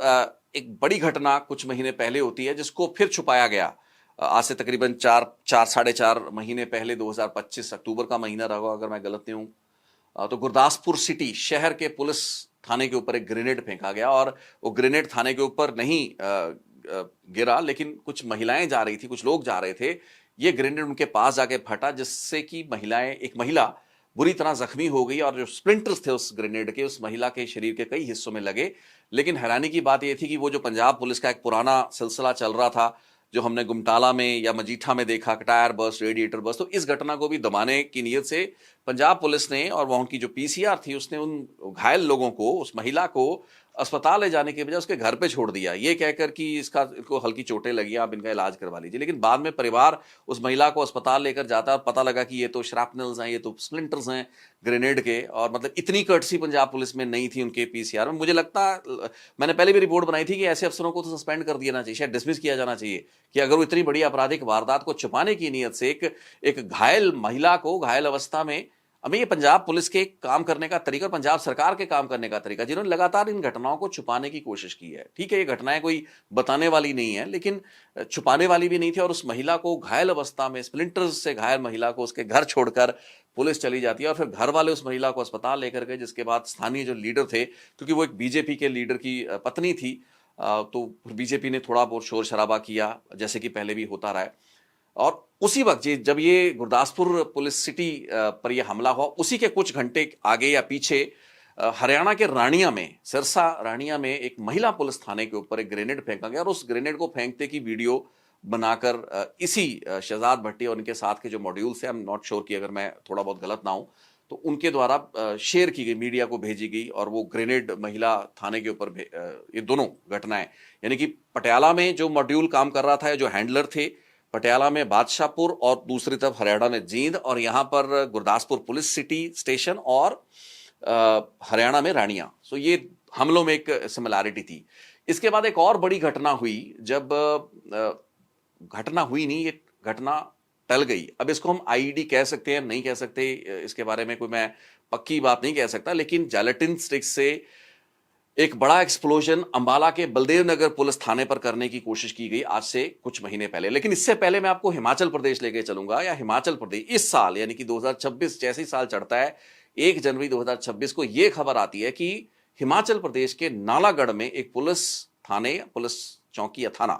एक बड़ी घटना कुछ महीने पहले होती है जिसको फिर छुपाया गया। आज से तकरीबन 4-4.5 महीने पहले 2025 अक्टूबर का महीना रहा अगर मैं गलत नहीं हूं, तो गुरदासपुर सिटी शहर के पुलिस थाने के ऊपर एक ग्रेनेड फेंका गया और वो ग्रेनेड थाने के ऊपर नहीं गिरा, लेकिन कुछ महिलाएं जा रही थी, कुछ लोग जा रहे थे, ये ग्रेनेड उनके पास जाके फटा जिससे कि एक महिला बुरी तरह जख्मी हो गई और जो स्प्लिंटर्स थे उस ग्रेनेड के उस महिला के शरीर के कई हिस्सों में लगे। लेकिन हैरानी की बात यह थी कि वो जो पंजाब पुलिस का एक पुराना सिलसिला चल रहा था जो हमने गुमटाला में या मजीठा में देखा, टायर बस्ट, रेडिएटर बस्ट, तो इस घटना को भी दबाने की नीयत से पंजाब पुलिस ने और वहां की जो पीसीआर थी उसने उन घायल लोगों को, उस महिला को अस्पताल ले जाने के बजाय उसके घर पे छोड़ दिया, ये कहकर कि इसको हल्की चोटें लगी, आप इनका इलाज करवा लीजिए। लेकिन बाद में परिवार उस महिला को अस्पताल लेकर जाता है और पता लगा कि ये तो श्रैपनल्स हैं, ये तो स्प्लिंटर्स हैं ग्रेनेड के। और मतलब इतनी कर्टसी पंजाब पुलिस में नहीं थी उनके पीसीआर में। मुझे लगता, मैंने पहले भी रिपोर्ट बनाई थी कि ऐसे अफसरों को तो सस्पेंड कर देना चाहिए, शायद डिसमिस किया जाना चाहिए कि अगर वो इतनी बड़ी आपराधिक वारदात को छुपाने की नीयत से एक घायल महिला को घायल अवस्था में अब ये पंजाब पुलिस के काम करने का तरीका और पंजाब सरकार के काम करने का तरीका, जिन्होंने लगातार इन घटनाओं को छुपाने की कोशिश की है। ठीक है, ये घटनाएं कोई बताने वाली नहीं है, लेकिन छुपाने वाली भी नहीं थी। और उस महिला को घायल अवस्था में, स्प्लिंटर्स से घायल महिला को उसके घर छोड़कर पुलिस चली जाती है और फिर घर वाले उस महिला को अस्पताल लेकर गए, जिसके बाद स्थानीय जो लीडर थे, क्योंकि वो एक बीजेपी के लीडर की पत्नी थी, तो बीजेपी ने थोड़ा बहुत शोर शराबा किया, जैसे कि पहले भी होता रहा है। और उसी वक्त जब ये गुरदासपुर पुलिस सिटी पर यह हमला हुआ, उसी के कुछ घंटे आगे या पीछे हरियाणा के रानिया में, सिरसा रानिया में एक महिला पुलिस थाने के ऊपर एक ग्रेनेड फेंका गया और उस ग्रेनेड को फेंकते की वीडियो बनाकर इसी शहजाद भट्टी और उनके साथ के जो मॉड्यूल्स हैं, आई एम नॉट श्योर कि अगर मैं थोड़ा बहुत गलत ना हूं, तो उनके द्वारा शेयर की गई, मीडिया को भेजी गई। और वो ग्रेनेड महिला थाने के ऊपर ये दोनों घटनाएं, यानी कि पटियाला में जो मॉड्यूल काम कर रहा था, जो हैंडलर थे, पटियाला में बादशाहपुर और दूसरी तरफ हरियाणा में जींद, और यहां पर गुरदासपुर पुलिस सिटी स्टेशन और हरियाणा में रानिया। सो ये हमलों में एक सिमिलैरिटी थी। इसके बाद एक और बड़ी घटना हुई, जब घटना हुई नहीं, ये घटना टल गई। अब इसको हम आईईडी कह सकते हैं, नहीं कह सकते, इसके बारे में कोई मैं पक्की बात नहीं कह सकता, लेकिन जेलेटिन स्टिक से एक बड़ा एक्सप्लोजन अंबाला के बलदेव नगर पुलिस थाने पर करने की कोशिश की गई आज से कुछ महीने पहले। लेकिन इससे पहले मैं आपको हिमाचल प्रदेश लेके चलूंगा, या हिमाचल प्रदेश इस साल, यानी कि 2026 जैसे ही साल चढ़ता है, 1 जनवरी 2026 को यह खबर आती है कि हिमाचल प्रदेश के नालागढ़ में एक पुलिस थाने, पुलिस चौकी या थाना,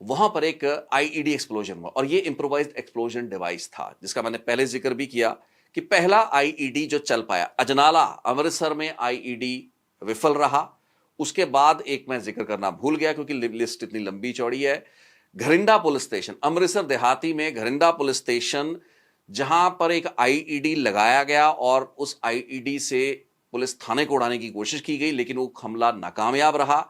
वहां पर एक आईईडी एक्सप्लोजन हुआ। और यह इंप्रोवाइज्ड एक्सप्लोजन डिवाइस था, जिसका मैंने पहले जिक्र भी किया कि पहला आईईडी जो चल पाया, अजनाला अमृतसर में आईईडी विफल रहा। उसके बाद एक मैं जिक्र करना भूल गया क्योंकि लिस्ट इतनी लंबी चौड़ी है, घरिंडा पुलिस स्टेशन, अमृतसर देहाती में घरिंडा पुलिस स्टेशन, जहां पर एक आईईडी लगाया गया और उस आईईडी से पुलिस थाने को उड़ाने की कोशिश की गई, लेकिन वो हमला नाकामयाब रहा।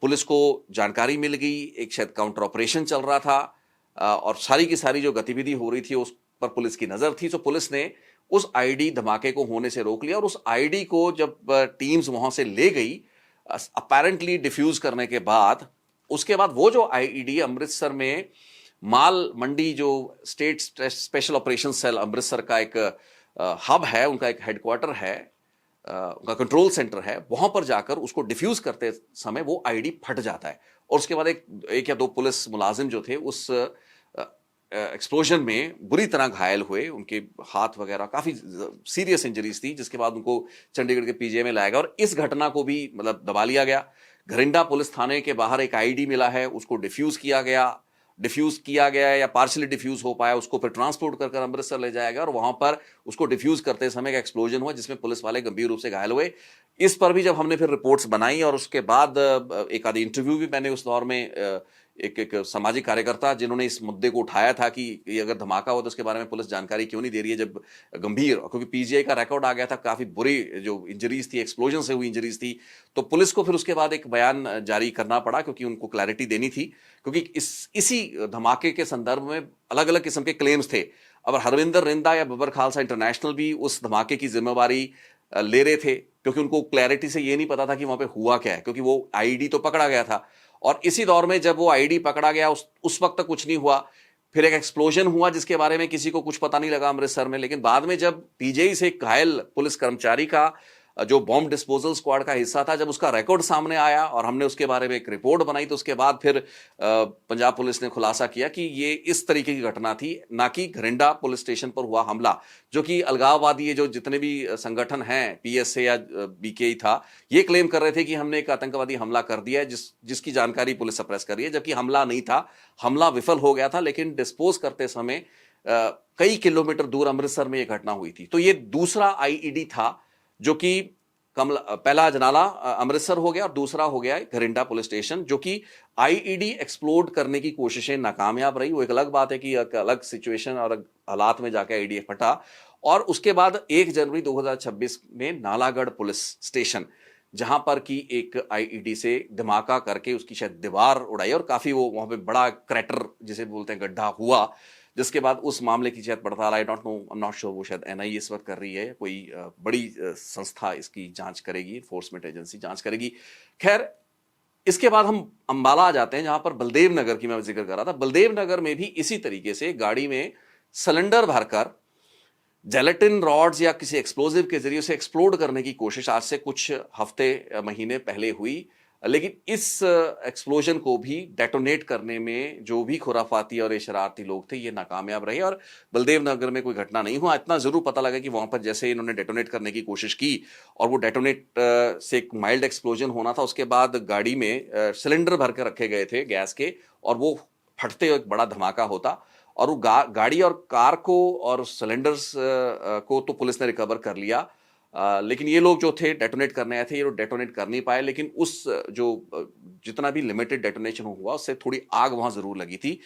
पुलिस को जानकारी मिल गई, एक शायद काउंटर ऑपरेशन चल रहा था, और सारी की सारी जो गतिविधि हो रही थी उस पर पुलिस की नजर थी। तो पुलिस ने उस आईडी धमाके को होने से रोक लिया, और उस आईडी को जब टीम्स वहां से ले गई, अपेरेंटली डिफ्यूज करने के बाद, उसके बाद वो जो आईईडी अमृतसर में माल मंडी, जो state special operation cell Amritsar का एक हब है, उनका एक हेडक्वार्टर है, उनका कंट्रोल सेंटर है, वहां पर जाकर उसको डिफ्यूज करते समय वो आईडी फट जाता है। और उसके बाद एक या दो पुलिस मुलाजिम जो थे उस एक्सप्लोजन में बुरी तरह घायल हुए, उनके हाथ वगैरह काफी सीरियस इंजरीज थी, जिसके बाद उनको चंडीगढ़ के पीजीआई में लाया गया और इस घटना को भी मतलब दबा लिया गया। घरिंडा पुलिस थाने के बाहर एक आईडी मिला है, उसको डिफ्यूज किया गया या पार्शियली डिफ्यूज हो पाया, उसको फिर ट्रांसपोर्ट कर अमृतसर ले जाया गया और वहां पर उसको डिफ्यूज करते समय एक एक्सप्लोजन हुआ जिसमें पुलिस वाले गंभीर रूप से घायल हुए। इस पर भी जब हमने फिर रिपोर्ट्स बनाई और उसके बाद एक आधी इंटरव्यू भी मैंने उस दौर में एक सामाजिक कार्यकर्ता जिन्होंने इस मुद्दे को उठाया था कि ये अगर धमाका हो तो उसके बारे में पुलिस जानकारी क्यों नहीं दे रही है, जब गंभीर, क्योंकि पीजीआई का रिकॉर्ड आ गया था, काफी बुरी जो इंजरीज थी, एक्सप्लोजन से हुई इंजरीज थी, तो पुलिस को फिर उसके बाद एक बयान जारी करना पड़ा क्योंकि उनको क्लैरिटी देनी थी, क्योंकि इसी धमाके के संदर्भ में अलग अलग किस्म के क्लेम्स थे। अब हरविंदर रिंदा या बबर खालसा इंटरनेशनल भी उस धमाके की जिम्मेवारी ले रहे थे, क्योंकि उनको क्लैरिटी से ये नहीं पता था कि वहां पे हुआ क्या है, क्योंकि वो आईडी तो पकड़ा गया था। और इसी दौर में जब वो आईडी पकड़ा गया उस वक्त तक कुछ नहीं हुआ, फिर एक एक्सप्लोजन हुआ जिसके बारे में किसी को कुछ पता नहीं लगा अमृतसर में, लेकिन बाद में जब पीजीआई से घायल पुलिस कर्मचारी का जो बॉम्ब डिस्पोजल स्क्वाड का हिस्सा था, जब उसका रिकॉर्ड सामने आया और हमने उसके बारे में एक रिपोर्ट बनाई, तो उसके बाद फिर पंजाब पुलिस ने खुलासा किया कि ये इस तरीके की घटना थी, ना कि घरिंडा पुलिस स्टेशन पर हुआ हमला, जो कि अलगाववादी जो जितने भी संगठन हैं, पीएसए या बीकेई था, ये क्लेम कर रहे थे कि हमने एक आतंकवादी हमला कर दिया है, जिसकी जानकारी पुलिस सप्रेस कर रही है, जबकि हमला नहीं था, हमला विफल हो गया था, लेकिन डिस्पोज करते समय कई किलोमीटर दूर अमृतसर में यह घटना हुई थी। तो ये दूसरा आईईडी था जो कि पहला अजनाला अमृतसर हो गया और दूसरा हो गया घरिंडा पुलिस स्टेशन, जो कि आईईडी एक्सप्लोड करने की कोशिशें नाकामयाब रही। वो एक अलग बात है कि एक अलग सिचुएशन और हालात में जाकर आईईडी फटा। और उसके बाद 1 जनवरी 2026 में नालागढ़ पुलिस स्टेशन, जहां पर की एक आईईडी से धमाका करके उसकी शायद दीवार उड़ाई और काफी वो वहां पे बड़ा क्रैटर जिसे बोलते हैं गड्ढा हुआ, जिसके बाद उस मामले की शायद पड़ताल, I don't know, I am not sure, वो शायद एनआईए इस वक्त कर रही है, कोई बड़ी संस्था इसकी जांच करेगी, एनफोर्समेंट एजेंसी जांच करेगी। खैर, इसके बाद हम अंबाला आ जाते हैं, जहां पर बलदेव नगर की मैं जिक्र कर रहा था। बलदेव नगर में भी इसी तरीके से गाड़ी में सिलेंडर भरकर जेलेटिन रॉड्स या किसी एक्सप्लोजिव के जरिए उसे एक्सप्लोड करने की कोशिश आज से कुछ हफ्ते महीने पहले हुई, लेकिन इस एक्सप्लोजन को भी डेटोनेट करने में जो भी खुराफाती और शरारती लोग थे ये नाकामयाब रहे और बलदेव नगर में कोई घटना नहीं हुआ। इतना जरूर पता लगा कि वहां पर जैसे इन्होंने डेटोनेट करने की कोशिश की और वो डेटोनेट से एक माइल्ड एक्सप्लोजन होना था, उसके बाद गाड़ी में सिलेंडर भर कर रखे गए थे गैस के और वो फटते एक बड़ा धमाका होता और वो गाड़ी और कार को और सिलेंडर्स को तो पुलिस ने रिकवर कर लिया, लेकिन ये लोग जो थे डेटोनेट करने आए थे ये लोग डेटोनेट कर नहीं पाए। लेकिन उस जो जितना भी लिमिटेड डेटोनेशन हुआ उससे थोड़ी आग वहां जरूर लगी थी।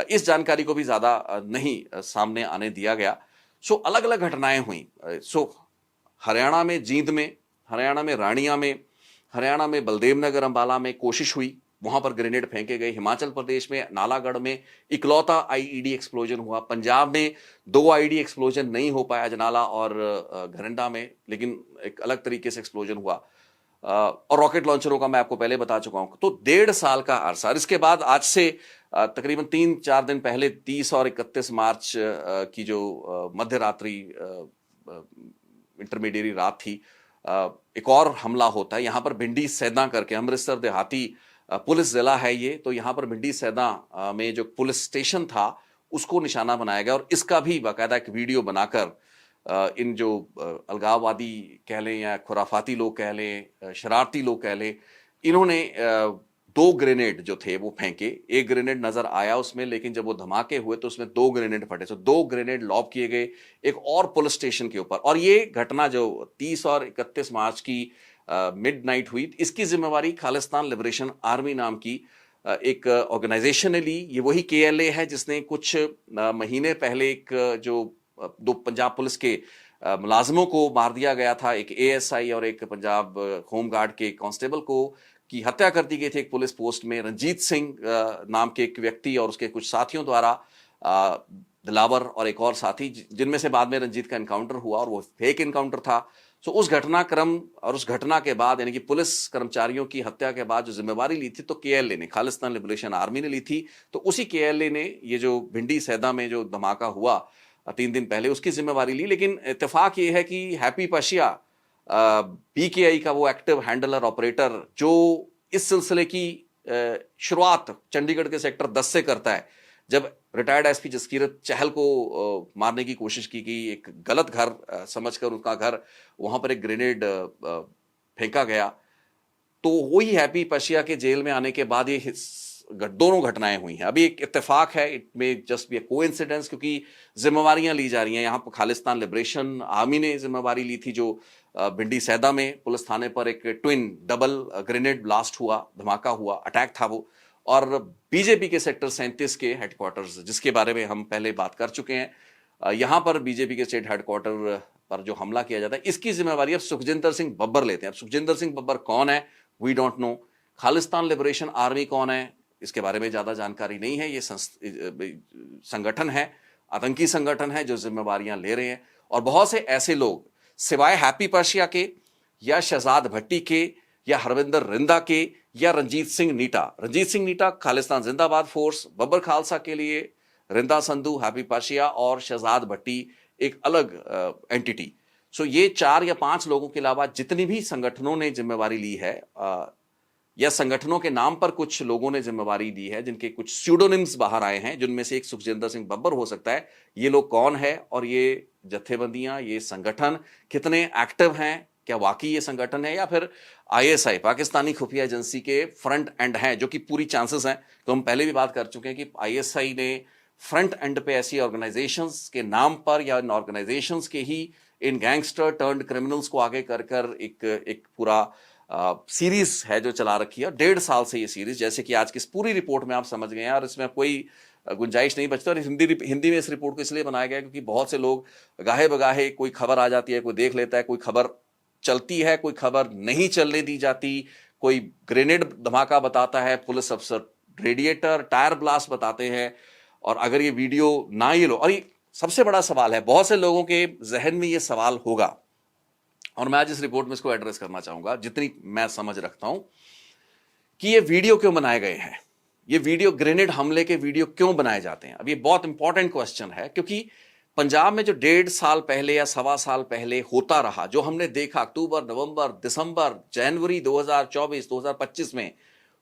इस जानकारी को भी ज्यादा नहीं सामने आने दिया गया। सो अलग अलग घटनाएं हुई। सो हरियाणा में जींद में, हरियाणा में रानिया में, हरियाणा में बलदेव नगर अंबाला में कोशिश हुई, वहां पर ग्रेनेड फेंके गए। हिमाचल प्रदेश में नालागढ़ में इकलौता आईईडी एक्सप्लोजन हुआ। पंजाब में 2 आईईडी एक्सप्लोजन नहीं हो पाया, अजनाला और घरंडा में, लेकिन एक अलग तरीके से एक्सप्लोजन हुआ। और रॉकेट लॉन्चरों का मैं आपको पहले बता चुका हूं। तो 1.5 साल का अरसा। इसके बाद आज से तकरीबन 3-4 दिन पहले 30 और 31 मार्च की जो मध्य रात्रि इंटरमीडिएट रात थी, एक और हमला होता है। यहां पर भिंडी सैदा करके, अमृतसर देहाती पुलिस जिला है ये, तो यहां पर भिंडी सैदा में जो पुलिस स्टेशन था उसको निशाना बनाया गया और इसका भी बाकायदा एक वीडियो बनाकर इन जो अलगाववादी कह लें या खुराफाती लोग कह लें, शरारती लोग कह लें, इन्होंने 2 ग्रेनेड जो थे वो फेंके। एक ग्रेनेड नजर आया उसमें, लेकिन जब वो धमाके हुए तो उसमें 2 ग्रेनेड फटे। तो 2 ग्रेनेड लॉब किए गए एक और पुलिस स्टेशन के ऊपर। और ये घटना जो 30 और 31 मार्च की मिडनाइट हुई, इसकी जिम्मेवारी खालिस्तान लिबरेशन आर्मी नाम की एक ऑर्गेनाइजेशन ने ली। ये वही केएलए है जिसने कुछ महीने पहले एक जो 2 पंजाब पुलिस के मुलाजमों को मार दिया गया था, एक एएसआई और एक पंजाब होमगार्ड के कांस्टेबल को की हत्या कर दी गई थी एक पुलिस पोस्ट में। रंजीत सिंह नाम के एक व्यक्ति और उसके कुछ साथियों द्वारा, दिलावर और एक और साथी, जिनमें से बाद में रंजीत का एनकाउंटर हुआ और वो फेक एनकाउंटर था। सो उस घटनाक्रम और उस घटना के बाद, यानी कि पुलिस कर्मचारियों की हत्या के बाद जो जिम्मेवारी ली थी तो केएलए ने, खालिस्तान लिबरेशन आर्मी ने ली थी। तो उसी केएलए ने ये जो भिंडी सैदा में जो धमाका हुआ 3 दिन पहले, उसकी जिम्मेवारी ली। लेकिन इत्तेफाक ये है कि हैप्पी पशिया पीकेआई का वो एक्टिव हैंडलर ऑपरेटर जो इस सिलसिले की शुरुआत चंडीगढ़ के सेक्टर 10 से करता है, जब रिटायर्ड एसपी जसकीरत चहल को मारने की कोशिश की गई, एक गलत घर समझकर उनका घर, वहां पर एक ग्रेनेड फेंका गया, तो वही हैप्पी पशिया के जेल में आने के बाद ये दोनों घटनाएं हुई हैं। अभी एक इत्तेफाक है, it may just be A coincidence, क्योंकि जिम्मेवारियां ली जा रही हैं। यहाँ पर खालिस्तान लिबरेशन आर्मी ने जिम्मेवारी ली थी, जो भिंडी सैदा में पुलिस थाने पर एक ट्विन डबल ग्रेनेड ब्लास्ट हुआ, धमाका हुआ, अटैक था वो। और बीजेपी के सेक्टर 37 के हेडक्वार्टर्स, जिसके बारे में हम पहले बात कर चुके हैं, यहां पर बीजेपी के स्टेट हेडक्वार्टर पर जो हमला किया जाता है, इसकी जिम्मेवारी अब सुखजिंदर सिंह बब्बर लेते हैं। अब सुखजिंदर सिंह बब्बर कौन है, we don't know. Khalistan liberation army कौन है, इसके बारे में ज्यादा जानकारी नहीं है। ये संगठन है, आतंकी संगठन है जो जिम्मेवारियां ले रहे हैं। और बहुत से ऐसे लोग सिवाय हैप्पी पर्शिया के या शहजाद भट्टी के या हरविंदर रिंदा के या रंजीत सिंह नीटा खालिस्तान जिंदाबाद फोर्स, बब्बर खालसा के लिए रिंदा संधू, हैप्पी पर्शिया और शहजाद भट्टी एक अलग एंटिटी। सो ये 4 या 5 लोगों के अलावा जितनी भी संगठनों ने जिम्मेवारी ली है, या संगठनों के नाम पर कुछ लोगों ने जिम्मेवारी ली है, जिनके कुछ स्यूडोनिम्स बाहर आए हैं, जिनमें से एक सुखजिंदर सिंह बब्बर हो सकता है। ये लोग कौन है और ये जत्थेबंदियां, ये संगठन कितने एक्टिव हैं, क्या वाकई ये संगठन है या फिर आईएसआई पाकिस्तानी खुफिया एजेंसी के फ्रंट एंड है, जो कि पूरी चांसेस हैं। तो हम पहले भी बात कर चुके हैं कि आईएसआई ने फ्रंट एंड पे ऐसी ऑर्गेनाइजेशंस के नाम पर या इन ऑर्गेनाइजेशंस के ही इन गैंगस्टर टर्न्ड क्रिमिनल्स को आगे कर एक पूरा सीरीज है जो चला रखी है 1.5 साल से। ये सीरीज, जैसे कि आज की इस पूरी रिपोर्ट में आप समझ गए हैं, और इसमें कोई गुंजाइश नहीं बचती। और हिंदी में इस रिपोर्ट को इसलिए बनाया गया क्योंकि बहुत से लोग गाहे बगाहे कोई खबर आ जाती है, कोई देख लेता है, कोई खबर चलती है, कोई खबर नहीं चलने दी जाती, कोई ग्रेनेड धमाका बताता है, पुलिस अफसर रेडिएटर टायर ब्लास्ट बताते हैं, और अगर ये वीडियो ना ये लो। और ये सबसे बड़ा सवाल है, बहुत से लोगों के जहन में ये सवाल होगा, और मैं आज इस रिपोर्ट में इसको एड्रेस करना चाहूंगा जितनी मैं समझ रखता हूं, कि ये वीडियो क्यों बनाए गए हैं, ये वीडियो ग्रेनेड हमले के वीडियो क्यों बनाए जाते हैं। अब ये बहुत इंपॉर्टेंट क्वेश्चन है, क्योंकि पंजाब में जो 1.5 साल पहले या सवा साल पहले होता रहा, जो हमने देखा अक्टूबर, नवंबर, दिसंबर, जनवरी 2024, 2025 में,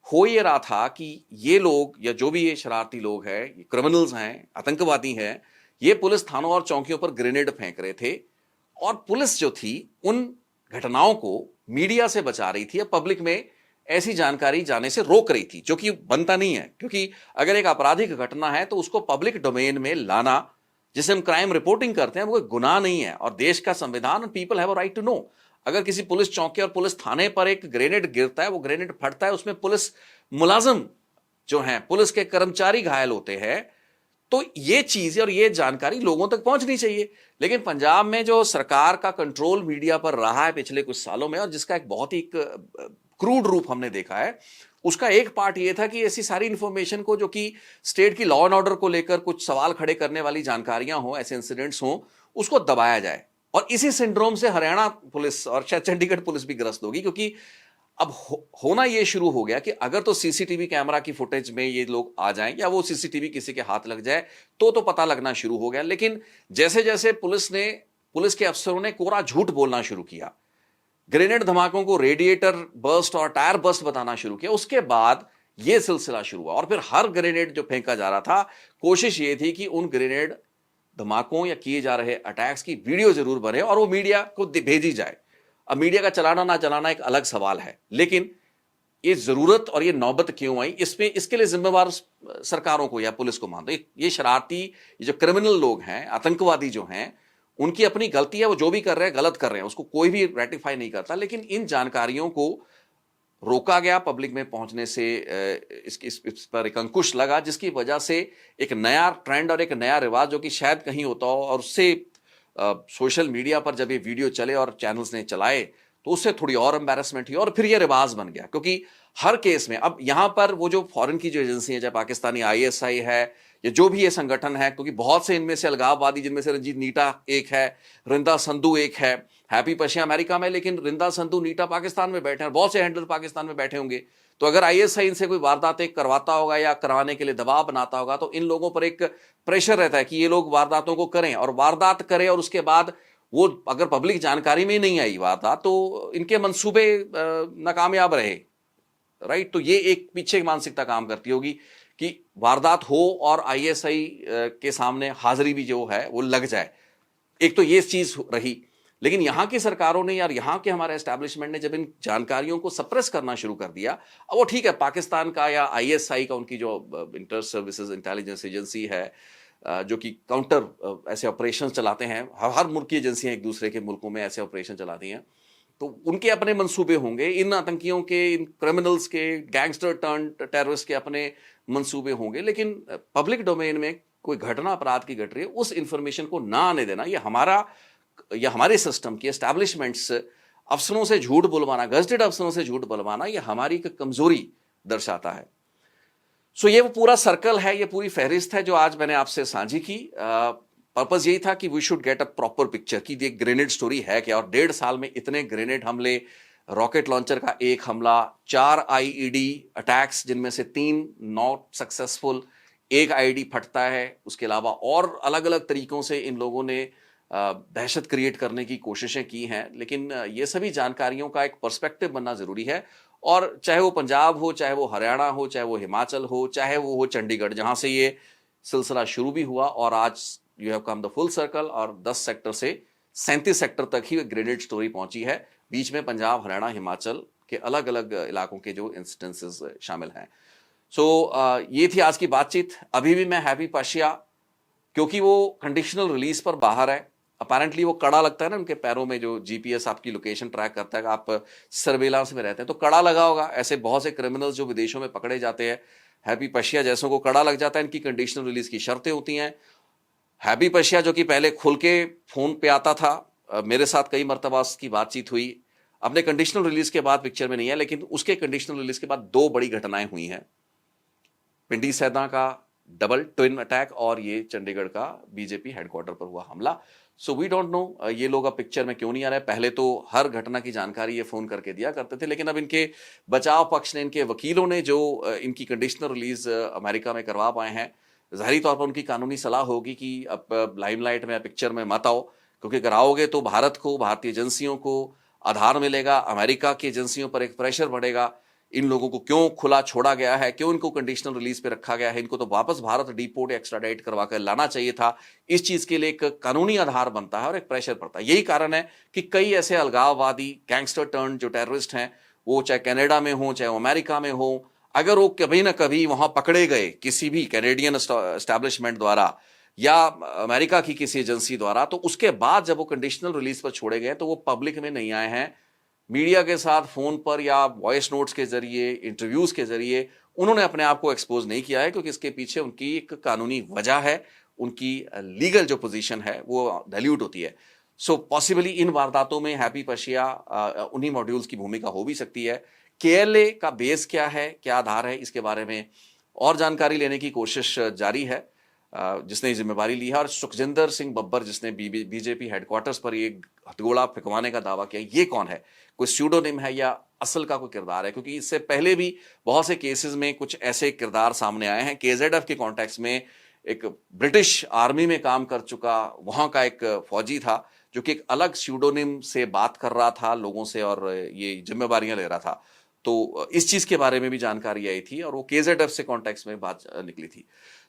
हो ये रहा था कि ये लोग या जो भी ये शरारती लोग हैं, ये क्रिमिनल्स हैं, आतंकवादी हैं, ये पुलिस थानों और चौकियों पर ग्रेनेड फेंक रहे थे और पुलिस जो थी उन घटनाओं को मीडिया से बचा रही थी या पब्लिक में ऐसी जानकारी जाने से रोक रही थी, जो कि बनता नहीं है। क्योंकि अगर एक आपराधिक घटना है तो उसको पब्लिक डोमेन में लाना, जिसे हम क्राइम रिपोर्टिंग करते हैं, वो कोई गुनाह नहीं है और देश का संविधान, people have a right to know. अगर किसी पुलिस चौकी और पुलिस थाने पर एक ग्रेनेड गिरता है, वो ग्रेनेड फटता है, उसमें पुलिस मुलाजिम जो हैं, पुलिस के कर्मचारी घायल होते हैं, तो ये चीज और ये जानकारी लोगों तक पहुंचनी चाहिए। लेकिन पंजाब में जो सरकार का कंट्रोल मीडिया पर रहा है पिछले कुछ सालों में, और जिसका एक बहुत ही क्रूड रूप हमने देखा है, उसका एक पार्ट ये था कि ऐसी सारी इंफॉर्मेशन को, जो कि स्टेट की लॉ एंड ऑर्डर को लेकर कुछ सवाल खड़े करने वाली जानकारियां हो, ऐसे इंसिडेंट्स हो, उसको दबाया जाए। और इसी सिंड्रोम से हरियाणा पुलिस और शायद चंडीगढ़ पुलिस भी ग्रस्त होगी, क्योंकि अब होना यह शुरू हो गया कि अगर तो सीसीटीवी कैमरा की फुटेज में ये लोग आ जाएं या वो सीसीटीवी किसी के हाथ लग जाए तो पता लगना शुरू हो गया। लेकिन जैसे जैसे पुलिस के अफसरों ने कोरा झूठ बोलना शुरू किया, ग्रेनेड धमाकों को रेडिएटर बर्स्ट और टायर बर्स्ट बताना शुरू किया, उसके बाद यह सिलसिला शुरू हुआ। और फिर हर ग्रेनेड जो फेंका जा रहा था, कोशिश ये थी कि उन ग्रेनेड धमाकों या किए जा रहे अटैक्स की वीडियो जरूर बने और वो मीडिया को भेजी जाए। अब मीडिया का चलाना ना चलाना एक अलग सवाल है, लेकिन ये जरूरत और ये नौबत क्यों आई, इसमें इसके लिए जिम्मेवार सरकारों को या पुलिस को मान दो। ये शरारती, ये जो क्रिमिनल लोग हैं, आतंकवादी जो हैं, उनकी अपनी गलती है, वो जो भी कर रहे हैं गलत कर रहे हैं, उसको कोई भी रेटिफाई नहीं करता। लेकिन इन जानकारियों को रोका गया पब्लिक में पहुंचने से, इस पर एक अंकुश लगा, जिसकी वजह से एक नया ट्रेंड और एक नया रिवाज जो कि शायद कहीं होता हो, और उससे सोशल मीडिया पर जब ये वीडियो चले और चैनल्स ने चलाए तो उससे थोड़ी और एम्बैरेसमेंट हुई और फिर ये रिवाज बन गया। क्योंकि हर केस में अब यहां पर वो जो फॉरेन की जो एजेंसी है, चाहे पाकिस्तानी आईएसआई है या जो भी ये संगठन है, क्योंकि बहुत से इनमें से अलगाववादी, जिनमें से रंजीत नीटा एक है, रिंदा संधू एक है, हैप्पी पशिया अमेरिका में, लेकिन रिंदा संधू नीटा पाकिस्तान में बैठे हैं, बहुत से हैंडलर पाकिस्तान में बैठे होंगे। तो अगर आईएसआई इनसे कोई वारदातें करवाता होगा या करवाने के लिए दबाव बनाता होगा, तो इन लोगों पर एक प्रेशर रहता है कि ये लोग वारदातों को करें, और वारदात करें और उसके बाद वो अगर पब्लिक जानकारी में नहीं आई वारदात, तो इनके मंसूबे नाकामयाब रहे, राइट। तो ये एक पीछे मानसिकता काम करती होगी कि वारदात हो और आईएसआई के सामने हाजिरी भी जो है वो लग जाए। एक तो ये चीज रही। लेकिन यहां की सरकारों ने, यार यहां के हमारे एस्टैब्लिशमेंट ने जब इन जानकारियों को सप्रेस करना शुरू कर दिया, अब वो ठीक है, पाकिस्तान का या आईएसआई का, उनकी जो इंटर सर्विसेज इंटेलिजेंस एजेंसी है, जो कि काउंटर ऐसे ऑपरेशन चलाते हैं, हर मुल्क की एजेंसियां एक दूसरे के मुल्कों में ऐसे ऑपरेशन चलाती हैं, तो उनके अपने मंसूबे होंगे, इन आतंकियों के, इन क्रिमिनल्स के, गैंगस्टर टर्न टेररिस्ट के अपने मंसूबे होंगे। लेकिन पब्लिक डोमेन में कोई घटना अपराध की घट रही है, उस इंफॉर्मेशन को ना आने देना, ये हमारे सिस्टम की एस्टैब्लिशमेंट्स, अफसरों से झूठ बुलवाना, गजटेड अफसरों से झूठ बुलवाना, ये हमारी कमजोरी दर्शाता है। सो ये वो पूरा सर्कल है, ये पूरी फहरिस्त है जो आज मैंने आपसे साझी की। पर्पस यही था कि we should get a proper picture कि ये ग्रेनेड स्टोरी है क्या, और 1.5 साल में इतने ग्रेनेड हमले, रॉकेट लॉन्चर का एक हमला, 4 आईईडी अटैक्स जिनमें से 3 नॉट सक्सेसफुल, एक आईईडी फटता है, उसके अलावा और अलग अलग तरीकों से इन लोगों ने दहशत क्रिएट करने की कोशिशें की हैं। लेकिन ये सभी जानकारियों का एक पर्सपेक्टिव बनना जरूरी है, और चाहे वो पंजाब हो, चाहे वो हरियाणा हो, चाहे वो हिमाचल हो, चाहे वो हो चंडीगढ़, जहां से ये सिलसिला शुरू भी हुआ, और आज you have come the full circle, और 10 सेक्टर से 37 सेक्टर तक ही ग्रेनेड स्टोरी पहुंची है। बीच में पंजाब, हरियाणा, हिमाचल के अलग अलग इलाकों के जो इंसिडेंसेस शामिल हैं। सो ये थी आज की बातचीत। अभी भी मैं हैप्पी पशिया, क्योंकि वो कंडीशनल रिलीज पर बाहर है, अपेरेंटली वो कड़ा लगता है ना उनके पैरों में, जो जीपीएस आपकी लोकेशन ट्रैक करता है, आप सर्वेलांस में रहते हैं तो कड़ा लगा होगा। ऐसे बहुत से क्रिमिनल्स जो विदेशों में पकड़े जाते हैं, हैप्पी पशिया जैसों को कड़ा लग जाता है, इनकी कंडीशनल रिलीज की शर्तें होती हैं। हैप्पी पशिया जो कि पहले खुल के फोन पे आता था, मेरे साथ कई मरतबा उसकी बातचीत हुई, अपने कंडीशनल रिलीज के बाद पिक्चर में नहीं है, लेकिन उसके कंडीशनल रिलीज के बाद 2 बड़ी घटनाएं हुई हैं, पिंडी सैदा का डबल ट्विन अटैक और ये चंडीगढ़ का बीजेपी हेडक्वार्टर पर हुआ हमला। सो वी डोंट नो ये लोग अब पिक्चर में क्यों नहीं आ रहे। पहले तो हर घटना की जानकारी ये फोन करके दिया करते थे, लेकिन अब इनके बचाव पक्ष ने, इनके वकीलों ने जो इनकी कंडीशनल रिलीज अमेरिका में करवा पाए हैं, ज़ाहिरी तौर पर उनकी कानूनी सलाह होगी कि अब लाइमलाइट में या पिक्चर में मत आओ, क्योंकि अगर आओगे तो भारत को, भारतीय एजेंसियों को आधार मिलेगा, अमेरिका की एजेंसियों पर एक प्रेशर बढ़ेगा। इन लोगों को क्यों खुला छोड़ा गया है, क्यों इनको कंडीशनल रिलीज पे रखा गया है, इनको तो वापस भारत डिपोर्ट या एक्स्ट्राडाइट करवा कर लाना चाहिए था। इस चीज के लिए एक कानूनी आधार बनता है और एक प्रेशर पड़ता है। यही कारण है कि कई ऐसे अलगाववादी गैंगस्टर टर्न जो टेररिस्ट हैं, वो चाहे कनाडा में हो चाहे अमेरिका में हो, अगर वो कभी ना कभी वहां पकड़े गए किसी भी कैनेडियन एस्टैब्लिशमेंट द्वारा या अमेरिका की किसी एजेंसी द्वारा, तो उसके बाद जब वो कंडीशनल रिलीज पर छोड़े गए तो वो पब्लिक में नहीं आए हैं। मीडिया के साथ फोन पर या वॉइस नोट्स के जरिए, इंटरव्यूज के जरिए उन्होंने अपने आप को एक्सपोज नहीं किया है, क्योंकि इसके पीछे उनकी एक कानूनी वजह है, उनकी लीगल जो पोजीशन है वो डाइल्यूट होती है। सो पॉसिबली इन वारदातों में हैप्पी पर्शिया उन्हीं मॉड्यूल्स की भूमिका हो भी सकती है। केएलए का बेस क्या है, क्या आधार है, इसके बारे में और जानकारी लेने की कोशिश जारी है। जिसने जिम्मेवारी ली है, और सुखजिंदर सिंह बब्बर जिसने बीजेपी हेडक्वार्टर्स पर ये हथगोला फेंकवाने का दावा किया, ये कौन है? कोई स्यूडोनिम है या असल का कोई किरदार है? क्योंकि इससे पहले भी बहुत से केसेस में कुछ ऐसे किरदार सामने आए हैं। केजेडएफ के कॉन्टेक्स्ट में एक ब्रिटिश आर्मी में काम कर चुका वहां का एक फौजी था जो कि एक अलग स्यूडोनिम से बात कर रहा था लोगों से और ये जिम्मेवारियां ले रहा था। तो इस चीज के बारे में भी जानकारी आई थी और वो केजेडएफ से कॉन्टेक्स्ट में बात निकली थी।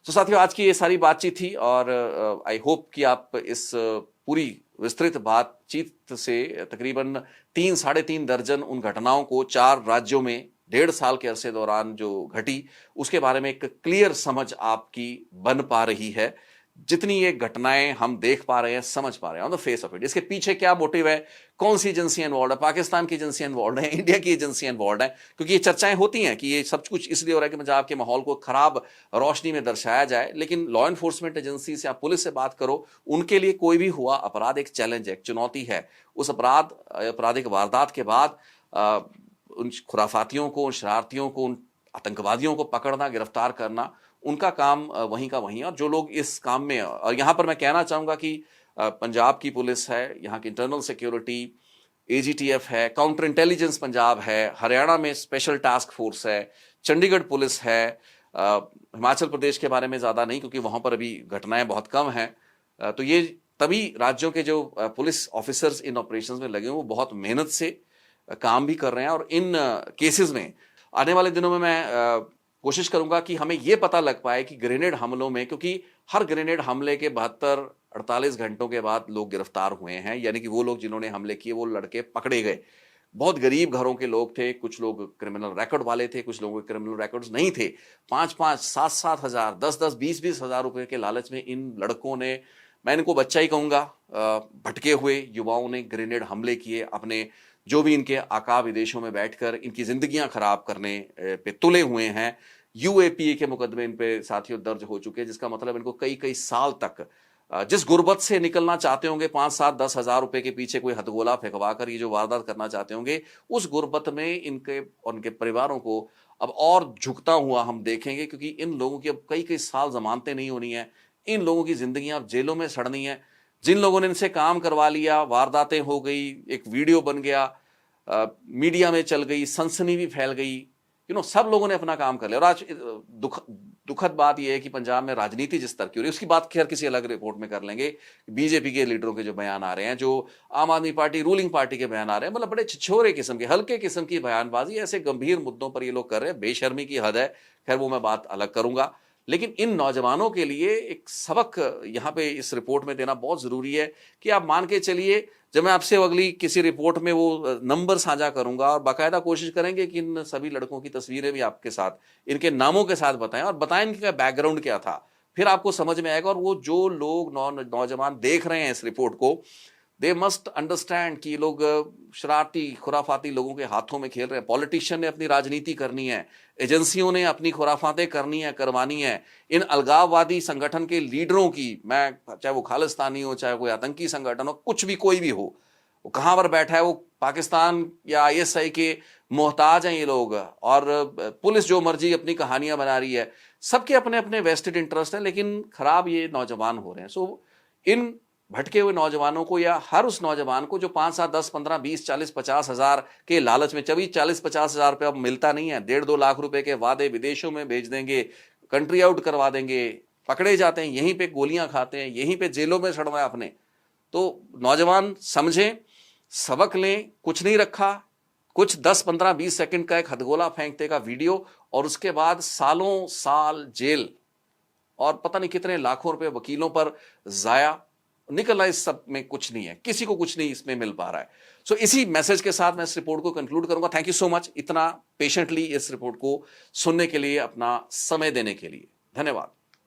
तो साथियों, आज की ये सारी बातचीत थी और आई होप कि आप इस पूरी विस्तृत बातचीत से तकरीबन 3-3.5 दर्जन उन घटनाओं को 4 राज्यों में 1.5 साल के अरसे दौरान जो घटी, उसके बारे में एक क्लियर समझ आपकी बन पा रही है। जितनी ये घटनाएं हम देख पा रहे हैं, समझ पा रहे हैं on the face of it, इसके पीछे क्या मोटिव है, कौन सी एजेंसियां इन्वॉल्व है, पाकिस्तान की एजेंसियां इन्वॉल्व है, इंडिया की एजेंसियां इन्वॉल्व है, क्योंकि ये चर्चाएं होती हैं कि ये सब कुछ इसलिए हो रहा है कि पंजाब के माहौल को खराब रोशनी में दर्शाया जाए। लेकिन लॉ एनफोर्समेंट एजेंसी से आप पुलिस से बात करो, उनके लिए कोई भी हुआ अपराध एक चैलेंज है, एक चुनौती है। उस आपराधिक वारदात के बाद उन खुराफातियों को, उन शरारतियों को, उन आतंकवादियों को पकड़ना, गिरफ्तार करना, उनका काम वहीं का वहीं है। और जो लोग इस काम में, और यहां पर मैं कहना चाहूंगा कि पंजाब की पुलिस है, यहाँ की इंटरनल सिक्योरिटी, एजीटीएफ है, काउंटर इंटेलिजेंस पंजाब है, हरियाणा में स्पेशल टास्क फोर्स है, चंडीगढ़ पुलिस है, हिमाचल प्रदेश के बारे में ज्यादा नहीं क्योंकि वहां पर अभी घटनाएं बहुत कम हैं। तो ये तभी राज्यों के जो पुलिस ऑफिसर्स इन ऑपरेशंस में लगे हैं वो बहुत मेहनत से काम भी कर रहे हैं। और इन केसेस में आने वाले दिनों में मैं कोशिश करूंगा कि हमें यह पता लग पाए कि ग्रेनेड हमलों में, क्योंकि हर ग्रेनेड हमले के 72-48 घंटों के बाद लोग गिरफ्तार हुए हैं, यानी कि वो लोग जिन्होंने हमले किए वो लड़के पकड़े गए। बहुत गरीब घरों के लोग थे, कुछ लोग क्रिमिनल रिकॉर्ड वाले थे, कुछ लोगों के क्रिमिनल रिकॉर्ड्स नहीं थे। 5-5, 7-7 हजार, 10-10, 20-20 हजार रुपए के लालच में इन लड़कों ने, मैं इनको बच्चा ही कहूंगा, भटके हुए युवाओं ने ग्रेनेड हमले किए, अपने जो भी इनके आका विदेशों में बैठकर इनकी जिंदगियां खराब करने पे तुले हुए हैं। यूएपीए के मुकदमे इन पे साथियों दर्ज हो चुके हैं, जिसका मतलब इनको कई कई साल तक जिस गुर्बत से निकलना चाहते होंगे, 5-7-10 हजार रुपए के पीछे कोई हथगोला फेंकवा कर ये जो वारदात करना चाहते होंगे, उस गुर्बत में इनके और उनके परिवारों को अब और झुकता हुआ हम देखेंगे, क्योंकि इन लोगों की अब कई कई साल जमानतें नहीं होनी है, इन लोगों की जिंदगियां अब जेलों में सड़नी है। जिन लोगों ने इनसे काम करवा लिया, वारदातें हो गई, एक वीडियो बन गया, मीडिया में चल गई, सनसनी भी फैल गई, सब लोगों ने अपना काम कर लिया। और आज दुखद बात यह है कि पंजाब में राजनीति जिस तरह की हो रही है, उसकी बात खैर किसी अलग रिपोर्ट में कर लेंगे। बीजेपी के लीडरों के जो बयान आ रहे हैं, जो आम आदमी पार्टी रूलिंग पार्टी के बयान आ रहे हैं, मतलब बड़े छिछोरे किस्म के, हल्के किस्म की बयानबाजी, ऐसे गंभीर मुद्दों पर ये लोग कर रहे हैं, बेशर्मी की हद है। खैर वो मैं बात अलग करूंगा, लेकिन इन नौजवानों के लिए एक सबक यहां पे इस रिपोर्ट में देना बहुत जरूरी है कि आप मान के चलिए, जब मैं आपसे अगली किसी रिपोर्ट में वो नंबर साझा करूंगा और बाकायदा कोशिश करेंगे कि इन सभी लड़कों की तस्वीरें भी आपके साथ, इनके नामों के साथ बताएं और बताएं इनका बैकग्राउंड क्या था, फिर आपको समझ में आएगा। और वो जो लोग नौजवान देख रहे हैं इस रिपोर्ट को, दे मस्ट अंडरस्टैंड कि ये लोग शरारती खुराफाती लोगों के हाथों में खेल रहे हैं। पॉलिटिशियन ने अपनी राजनीति करनी है, एजेंसियों ने अपनी खुराफातें करनी है, करवानी है। इन अलगाववादी संगठन के लीडरों की, मैं चाहे वो खालिस्तानी हो, चाहे कोई आतंकी संगठन हो, कुछ भी कोई भी हो, वो कहां पर बैठा है, वो पाकिस्तान या आईएसआई के मोहताज हैं ये लोग। और पुलिस जो मर्जी अपनी कहानियां बना रही है, सबके अपने अपने वेस्टेड इंटरेस्ट है, लेकिन खराब ये नौजवान हो रहे हैं। सो इन भटके हुए नौजवानों को, या हर उस नौजवान को जो 5, 7, 10, 15, 20, 40, 50 हजार के लालच में, 40-50 हजार रुपये अब मिलता नहीं है, 1.5-2 लाख रुपए के वादे विदेशों में भेज देंगे, कंट्री आउट करवा देंगे, पकड़े जाते हैं, यहीं पे गोलियां खाते हैं, यहीं पे जेलों में सड़ रहे हैं अपने। तो नौजवान समझें, सबक लें, कुछ नहीं रखा, कुछ 10 15 20 सेकंड का एक हथगोला फेंकते का वीडियो और उसके बाद सालों साल जेल और पता नहीं कितने लाखों रुपए वकीलों पर जाया। निकल इस सब में कुछ नहीं है, किसी को कुछ नहीं इसमें मिल पा रहा है। सो इसी मैसेज के साथ मैं इस रिपोर्ट को कंक्लूड करूंगा। थैंक यू सो मच इतना पेशेंटली इस रिपोर्ट को सुनने के लिए, अपना समय देने के लिए। धन्यवाद।